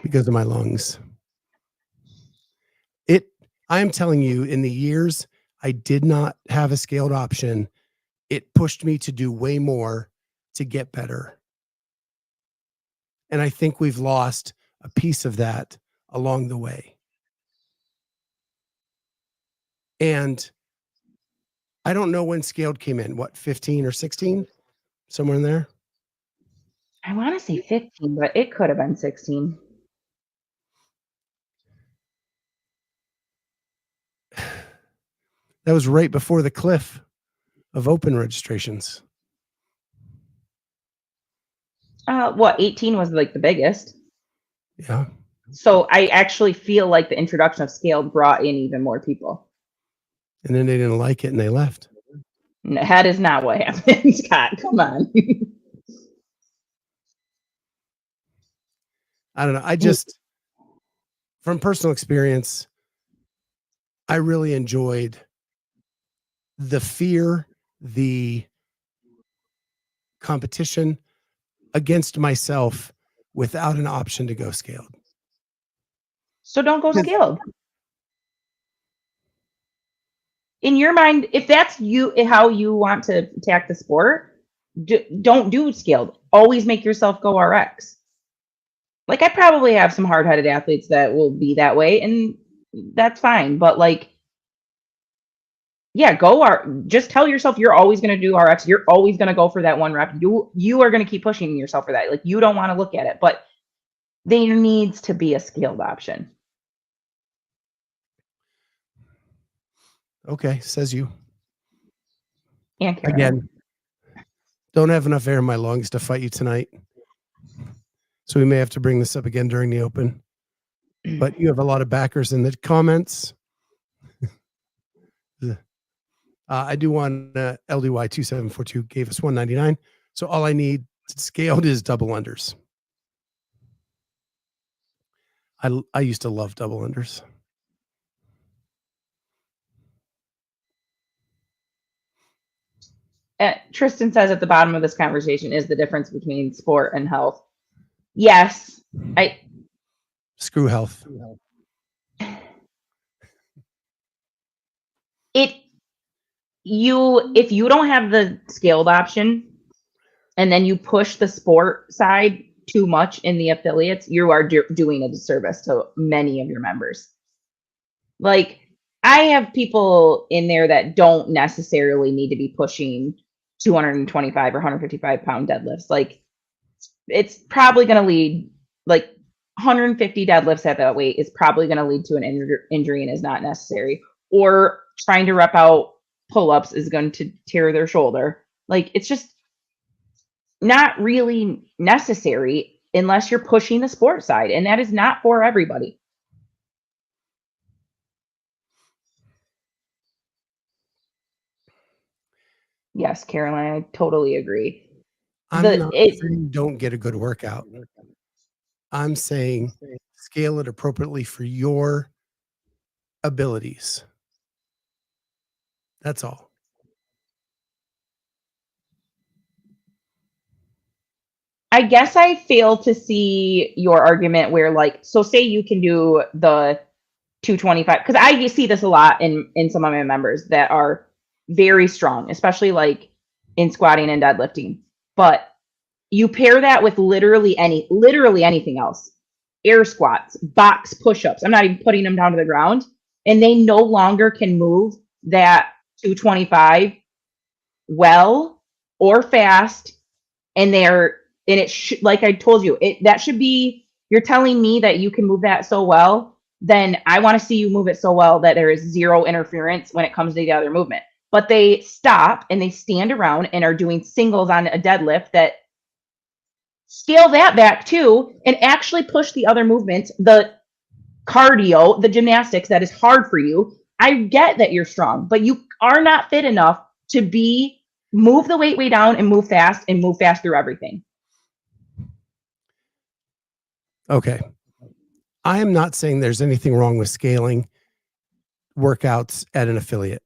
because of my lungs. I am telling you, in the years I did not have a scaled option, it pushed me to do way more to get better. And I think we've lost a piece of that along the way. And I don't know when scaled came in, what, 15 or 16? Somewhere in there? I want to say 15, but it could have been 16. That was right before the cliff of open registrations. What, 18 was like the biggest. Yeah. So I actually feel like the introduction of scaled brought in even more people. And then they didn't like it and they left. No, that is not what happened, Scott. Come on. I don't know. I just, from personal experience, I really enjoyed the fear, the competition against myself without an option to go scaled. So don't go scaled. In your mind, if that's how you want to attack the sport, don't do scaled. Always make yourself go RX. Like, I probably have some hard-headed athletes that will be that way, and that's fine. But like, yeah, just tell yourself you're always going to do RX. You're always going to go for that one rep. You are going to keep pushing yourself for that. Like, you don't want to look at it, but there needs to be a scaled option. Okay, says you. And Karen. Again, don't have enough air in my lungs to fight you tonight. So we may have to bring this up again during the open. But you have a lot of backers in the comments. I do want LDY 2742 gave us 199. So all I need scaled is double unders. I used to love double unders. Tristan says at the bottom of this conversation is the difference between sport and health. Yes. Screw health. If you don't have the scaled option and then you push the sport side too much in the affiliates, you are doing a disservice to many of your members. Like, I have people in there that don't necessarily need to be pushing 225 or 155 pound deadlifts. Like, it's probably going to lead, like, 150 deadlifts at that weight is probably going to lead to an injury and is not necessary. Or trying to rep out pull-ups is going to tear their shoulder. Like, it's just not really necessary unless you're pushing the sport side, and that is not for everybody. Yes, Caroline, I totally agree. I'm not saying don't get a good workout. I'm saying scale it appropriately for your abilities. That's all. I guess I fail to see your argument where, like, so say you can do the 225, because I see this a lot in some of my members that are very strong, especially like in squatting and deadlifting. But you pair that with literally anything else. Air squats, box push-ups. I'm not even putting them down to the ground. And they no longer can move that 225 well or fast. And like I told you, that should be, you're telling me that you can move that so well, then I want to see you move it so well that there is zero interference when it comes to the other movement. But they stop and they stand around and are doing singles on a deadlift that scale that back too and actually push the other movements, the cardio, the gymnastics that is hard for you. I get that you're strong, but you are not fit enough to move the weight way down and move fast through everything. Okay. I am not saying there's anything wrong with scaling workouts at an affiliate.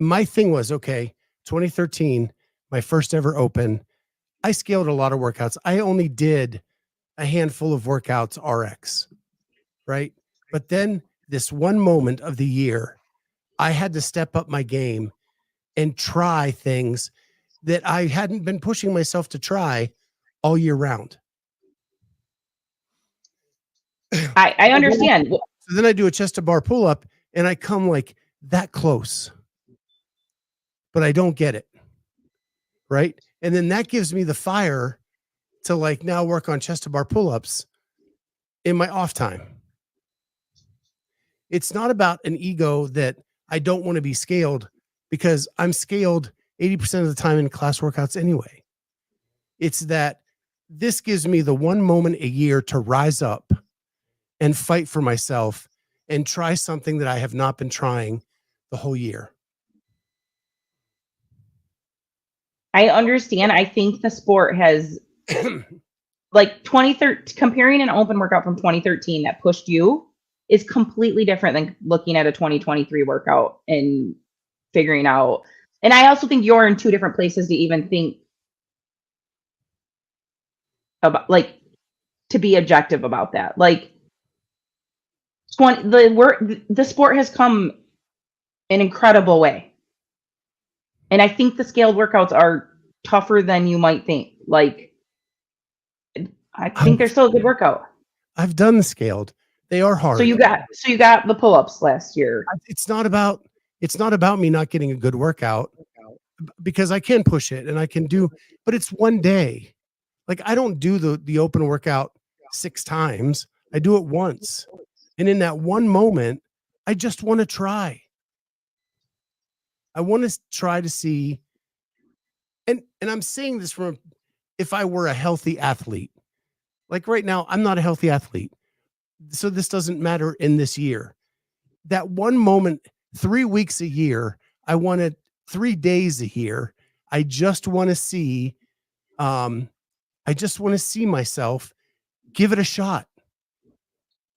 My thing was, okay, 2013, my first ever open, I scaled a lot of workouts. I only did a handful of workouts RX, right? But then this one moment of the year, I had to step up my game and try things that I hadn't been pushing myself to try all year round. I understand. So then I do a chest to bar pull up and I come like that close, but I don't get it. Right. And then that gives me the fire to like now work on chest to bar pull ups in my off time. It's not about an ego that I don't want to be scaled, because I'm scaled 80% of the time in class workouts anyway. It's that this gives me the one moment a year to rise up and fight for myself and try something that I have not been trying the whole year. I understand. I think the sport has like 2013, comparing an open workout from 2013 that pushed you is completely different than looking at a 2023 workout and figuring out. And I also think you're in two different places to even think about, like, to be objective about that. Like, the sport has come an incredible way. And I think the scaled workouts are tougher than you might think. Like, I think they're still a good workout. I've done the scaled. They are hard. So you got the pull-ups last year. It's not about me not getting a good workout, because I can push it and I can do, but it's one day. Like, I don't do the open workout 6 times. I do it once. And in that one moment, I just want to try. I want to try to see. And I'm saying this from, if I were a healthy athlete. Like right now, I'm not a healthy athlete. So this doesn't matter in this year. That one moment, 3 weeks a year, I want it 3 days a year. I just want to see, myself give it a shot.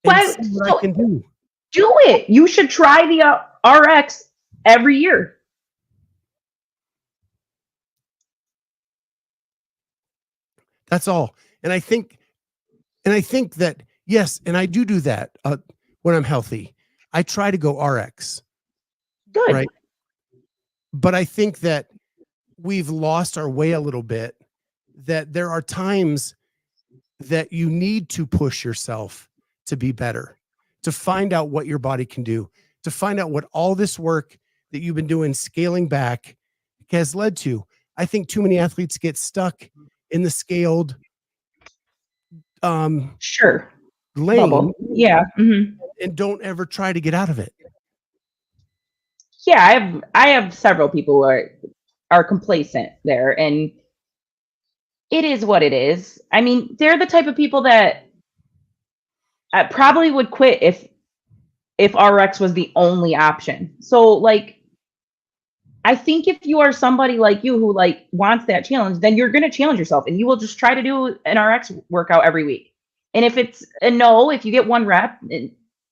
And see what I can do. Do it. You should try the RX every year. That's all. And I think that, yes, and I do that when I'm healthy. I try to go RX. Good. Right. But I think that we've lost our way a little bit, that there are times that you need to push yourself to be better, to find out what your body can do, to find out what all this work that you've been doing scaling back has led to. I think too many athletes get stuck in the scaled sure lane. Bubble. Yeah. Mm-hmm. And don't ever try to get out of it. Yeah, I have several people who are complacent there, and it is what it is. I mean, they're the type of people that probably would quit if RX was the only option. So, like, I think if you are somebody like you who like wants that challenge, then you're going to challenge yourself and you will just try to do an RX workout every week. And if it's a no, if you get one rep,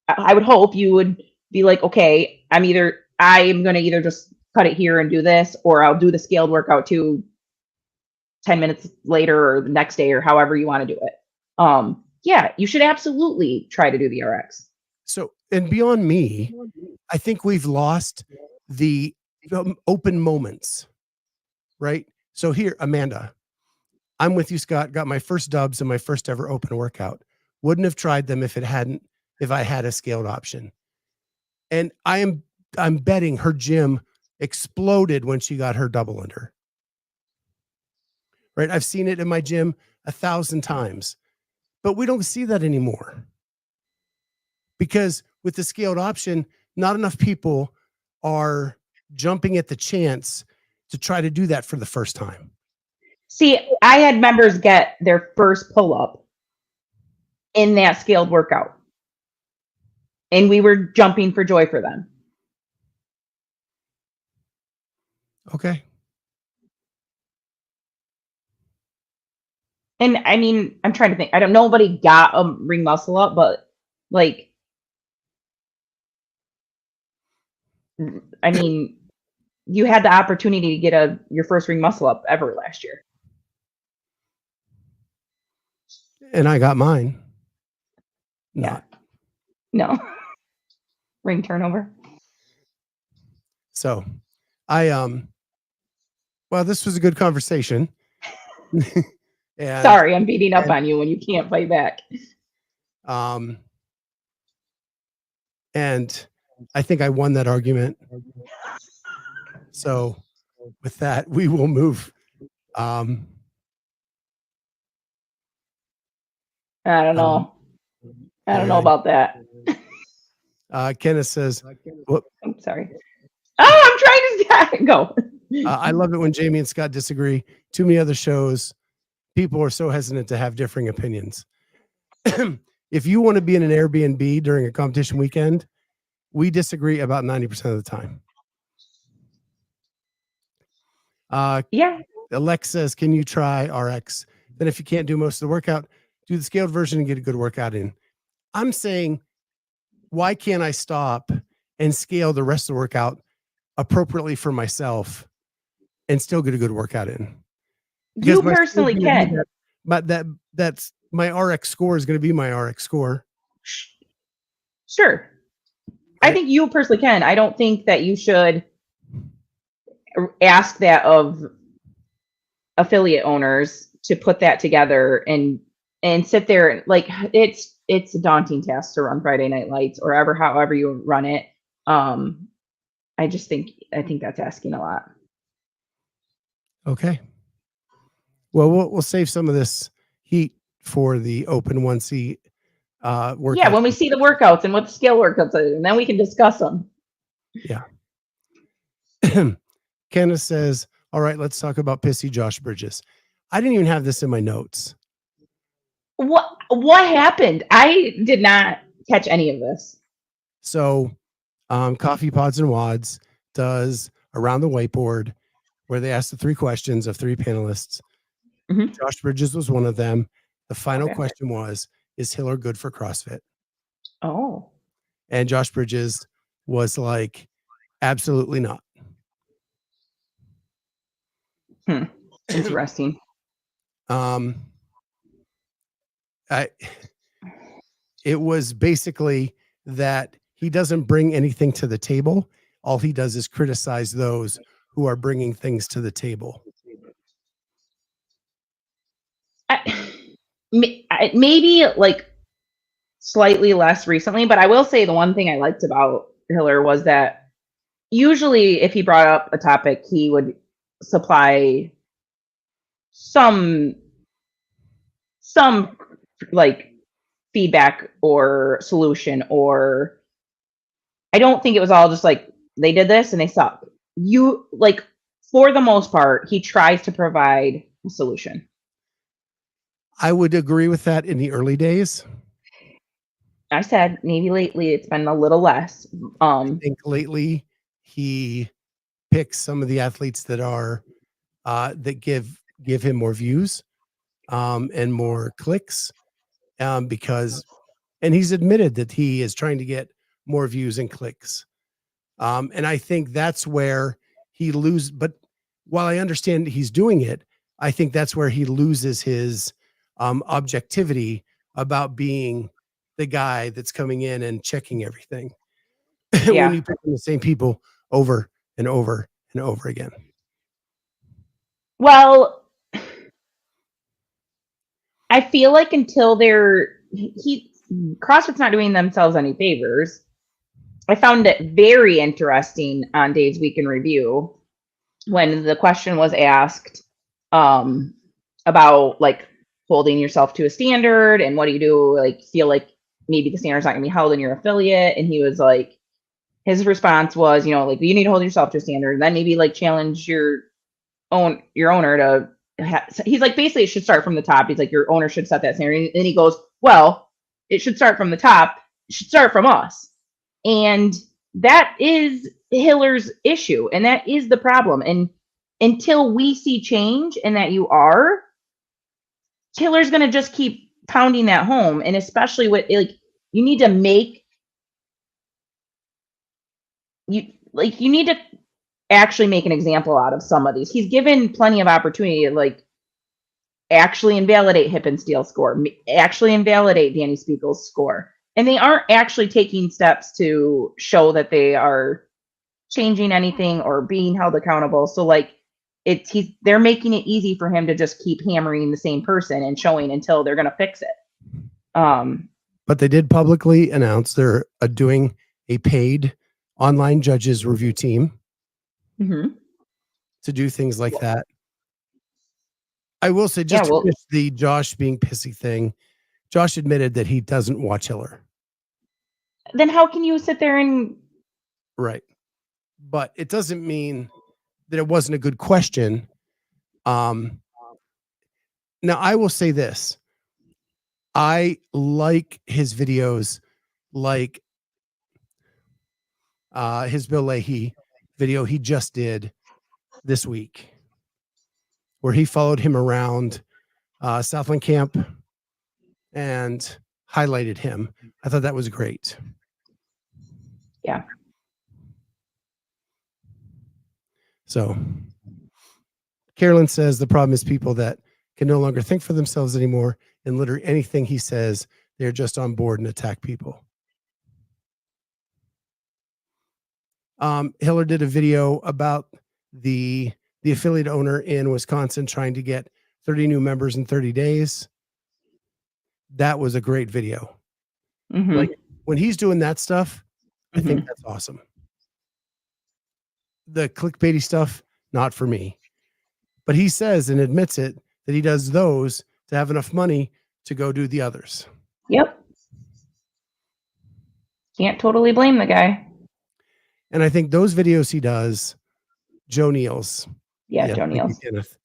I would hope you would be like, okay, I am going to either just cut it here and do this, or I'll do the scaled workout too 10 minutes later or the next day, or however you want to do it. Yeah, you should absolutely try to do the RX. So, and beyond me, I think we've lost the open moments, right? So here, Amanda, I'm with you, Scott, got my first dubs and my first ever open workout. Wouldn't have tried them if I had a scaled option. And I'm betting her gym exploded when she got her double under. Right? I've seen it in my gym 1,000 times, but we don't see that anymore. Because with the scaled option, not enough people are jumping at the chance to try to do that for the first time. See, I had members get their first pull-up in that scaled workout, and we were jumping for joy for them. Okay. And I mean, I'm trying to think. Nobody got a ring muscle up, but like, I mean, you had the opportunity to get your first ring muscle up ever last year. And I got mine. Yeah. No. Ring turnover. So well, this was a good conversation. Sorry, I'm beating up on you when you can't fight back. And I think I won that argument. So with that, we will move. I don't know. I don't know about that. Kenneth says, whoop, I'm sorry. Oh, I'm trying to go. I love it when Jamie and Scott disagree. Too many other shows, people are so hesitant to have differing opinions. If you want to be in an Airbnb during a competition weekend, we disagree about 90% of the time. Yeah. Alex says, can you try RX? Then if you can't do most of the workout, do the scaled version and get a good workout in. I'm saying, why can't I stop and scale the rest of the workout appropriately for myself and still get a good workout in? Because you personally can. But that's my RX score is going to be my RX score. Sure. I think you personally can. I don't think that you should ask that of affiliate owners to put that together and sit there. Like it's a daunting task to run Friday Night Lights or however you run it. I think that's asking a lot. Okay. Well, we'll save some of this heat for the Open 1C workout. Yeah, when we see the workouts and what the scale workouts are, and then we can discuss them. Yeah. Kenneth says, all right, let's talk about pissy Josh Bridges. I didn't even have this in my notes. What happened? I did not catch any of this. So Coffee Pods and Wads does Around the Whiteboard, where they ask the 3 questions of 3 panelists. Mm-hmm. Josh Bridges was one of them. The final question was, is Hiller good for CrossFit? Oh. And Josh Bridges was like, absolutely not. Interesting. It was basically that he doesn't bring anything to the table. All he does is criticize those who are bringing things to the table. Maybe like slightly less recently, but I will say the one thing I liked about Hiller was that usually if he brought up a topic, he would supply some like feedback or solution, or I don't think it was all just like they did this and they suck. You like, for the most part, he tries to provide a solution. I would agree with that in the early days. I said maybe lately it's been a little less. I think lately he picks some of the athletes that are that give him more views and more clicks because, and he's admitted that he is trying to get more views and clicks. And I think that's where he loses. But while I understand he's doing it, I think that's where he loses his objectivity about being the guy that's coming in and checking everything. Yeah. When you pick the same people over and over and over again. Well, I feel like until CrossFit's not doing themselves any favors. I found it very interesting on Dave's Week in Review when the question was asked about like holding yourself to a standard and what do you do, like feel like maybe the standard's not gonna be held in your affiliate, and he was like, his response was, you know, like you need to hold yourself to a standard and then maybe like challenge your owner to he's like, basically it should start from the top. He's like, your owner should set that standard. And he goes, well, it should start from the top. It should start from us. And that is Hiller's issue. And that is the problem. And until we see change and that Hiller's going to just keep pounding that home. And especially with like, you need to actually make an example out of some of these. He's given plenty of opportunity to like actually invalidate Hip and Steel score, actually invalidate Danny Spiegel's score. And they aren't actually taking steps to show that they are changing anything or being held accountable. So like they're making it easy for him to just keep hammering the same person and showing until they're going to fix it. But they did publicly announce they're doing a paid online judges review team Mm-hmm. to do things like that. I will say, just Yeah, to well, finish the Josh being pissy thing, Josh admitted that he doesn't watch Hiller. then how can you sit there and Right. But it doesn't mean that it wasn't a good question. Now, I will say this. I like his videos, like his Bill Leahy video he just did this week, where he followed him around Southland Camp and highlighted him. I thought that was great. yeah. So Carolyn says the problem is people that can no longer think for themselves anymore, and literally anything he says, they're just on board and attack people. Hiller did a video about the affiliate owner in Wisconsin trying to get 30 new members in 30 days. That was a great video. Mm-hmm. Like when he's doing that stuff, I think Mhm. that's awesome. The clickbaity stuff, not for me. But he says and admits it that he does those to have enough money to go do the others. Yep. Can't totally blame the guy. And I think those videos he does, Joe Neal's. Yeah, Joe thank you, Neal's. Kenneth.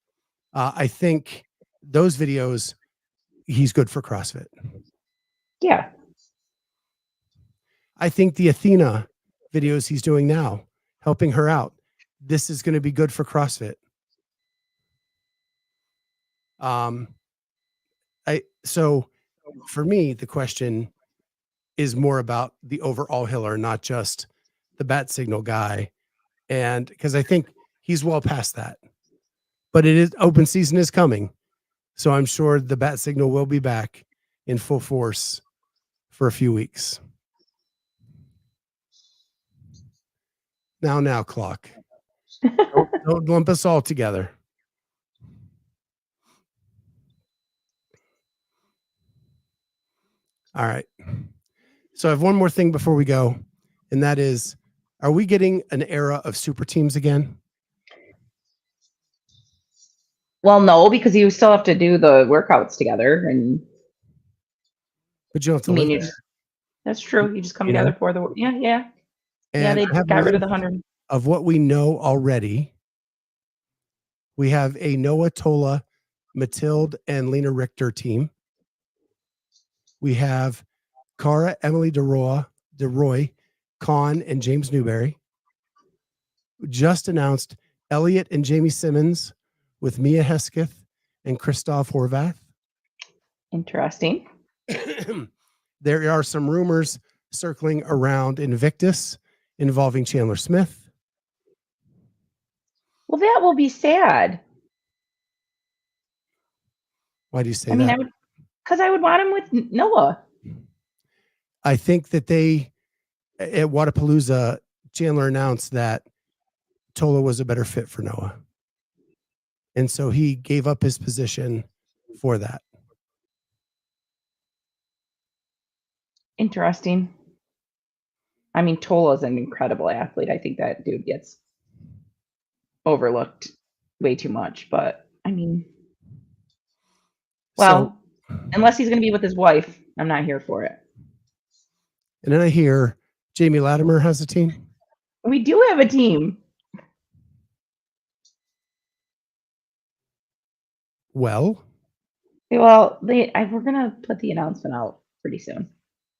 I think those videos, he's good for CrossFit. Yeah. I think the Athena videos he's doing now, helping her out, this is going to be good for CrossFit. So for me, the question is more about the overall Hiller, not just the bat signal guy. And because I think he's well past that, but it is open season is coming. So I'm sure the bat signal will be back in full force for a few weeks. Now, clock. Don't lump us all together. All right. So I have one more thing before we go, and that is, are we getting an era of super teams again? Well, no, because you still have to do the workouts together, and But you don't have to I live mean, there. that's true. You just come You know? together for the yeah. And They I have a got rid of list the 100. of what we know already. We have a Noah Tola, Matilde, and Lena Richter team. We have Cara, Emily DeRoy, Con, and James Newberry. Just announced Elliot and Jamie Simmons with Mia Hesketh and Christoph Horvath. Interesting. There are some rumors circling around Invictus involving Chandler Smith. Well, that will be sad. Why do you say I mean, that? because I would want him with Noah. I think that at Wadapalooza, Chandler announced that Tola was a better fit for Noah. And so he gave up his position for that. Interesting. I mean, Tola's an incredible athlete. I think that dude gets overlooked way too much. But I mean, well, unless he's going to be with his wife, I'm not here for it. And then I hear Jamie Latimer has a team. We do have a team. Well, we're going to put the announcement out pretty soon.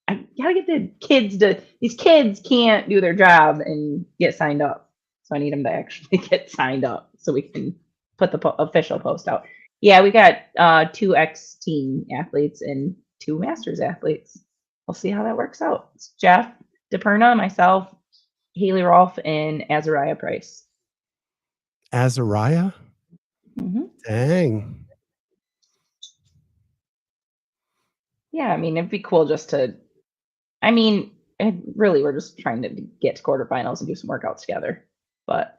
I gotta get the kids these kids can't do their job and get signed up. So I need them to actually get signed up so we can put the official post out. Yeah, we got 2 X-team athletes and 2 Masters athletes. We'll see how that works out. It's Jeff DePerna, myself, Haley Rolfe, and Azariah Price. Azariah? Mm-hmm. Dang. Yeah, I mean, it'd be cool just to, I mean, really, we're just trying to get to quarterfinals and do some workouts together. But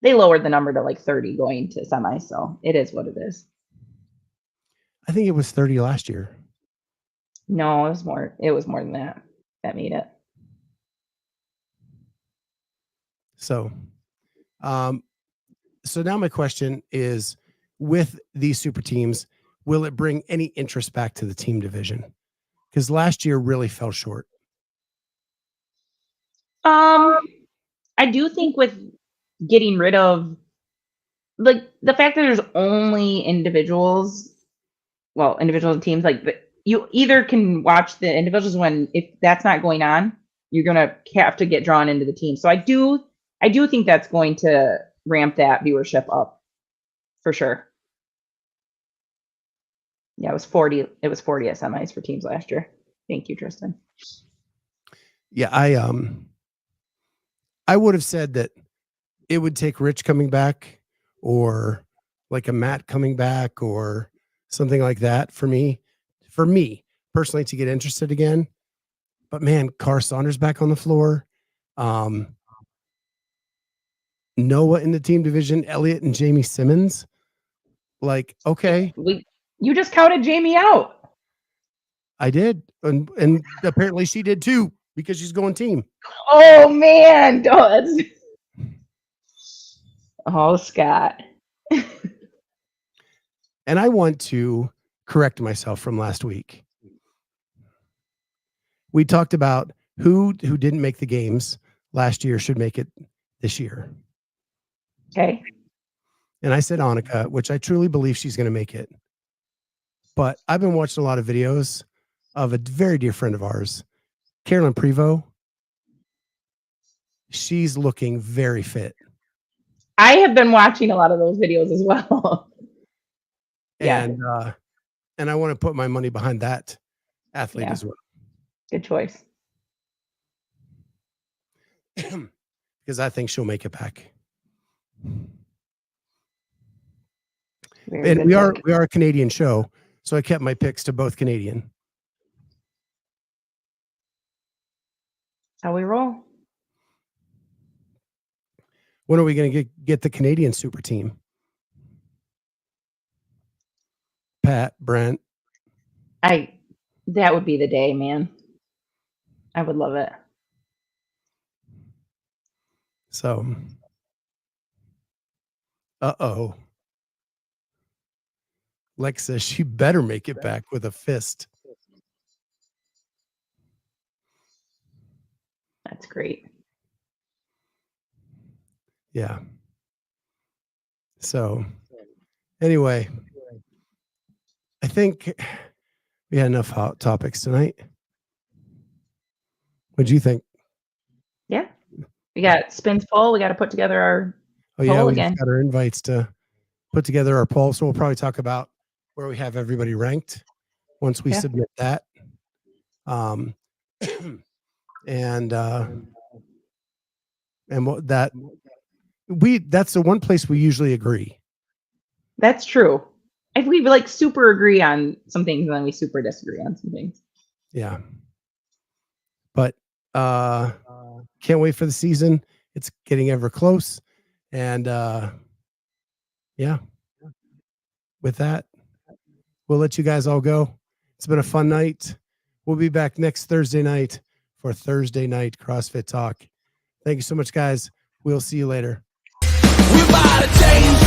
they lowered the number to like 30 going to semis, so it is what it is. I think it was 30 last year. No, it was more. It was more than that. That made it. So, so now my question is, with these super teams, will it bring any interest back to the team division? Because last year really fell short. I do think with getting rid of like the fact that there's only individuals and teams, like you either can watch the individuals when if that's not going on, you're gonna have to get drawn into the team. So I do think that's going to ramp that viewership up for sure. Yeah, it was 40 SMIs for teams last year. Thank you, Tristan. Yeah, I would have said that it would take Rich coming back or like a Matt coming back or something like that for me personally to get interested again. But man, Carr Saunders back on the floor. Noah in the team division, Elliott and Jamie Simmons. Like, okay. You just counted Jamie out. I did. And apparently she did too, because she's going team. Oh man. Oh, Scott. And I want to correct myself from last week. We talked about who didn't make the games last year should make it this year. Okay. And I said Annika, which I truly believe she's going to make it. But I've been watching a lot of videos of a very dear friend of ours, Carolyn Prevost. She's looking very fit. I have been watching a lot of those videos as well. And I want to put my money behind that athlete as well. Good choice. Because I think she'll make it back. And we are a Canadian show, so I kept my picks to both Canadian. That's how we roll. When are we going to get the Canadian super team? Pat, Brent. That would be the day, man. I would love it. So, Lex says she better make it back with a fist. That's great. Yeah. So, anyway, I think we had enough hot topics tonight. What'd you think? Yeah. We got spins poll. We got to put together our poll again. We've got our invites to put together our poll. So we'll probably talk about where we have everybody ranked once we submit that. And what that's the one place we usually agree. That's true. If we like super agree on some things, then we super disagree on some things. Yeah. But can't wait for the season. It's getting ever close. And with that, we'll let you guys all go. It's been a fun night. We'll be back next Thursday night for Thursday Night CrossFit Talk. Thank you so much, guys. We'll see you later. We're about to change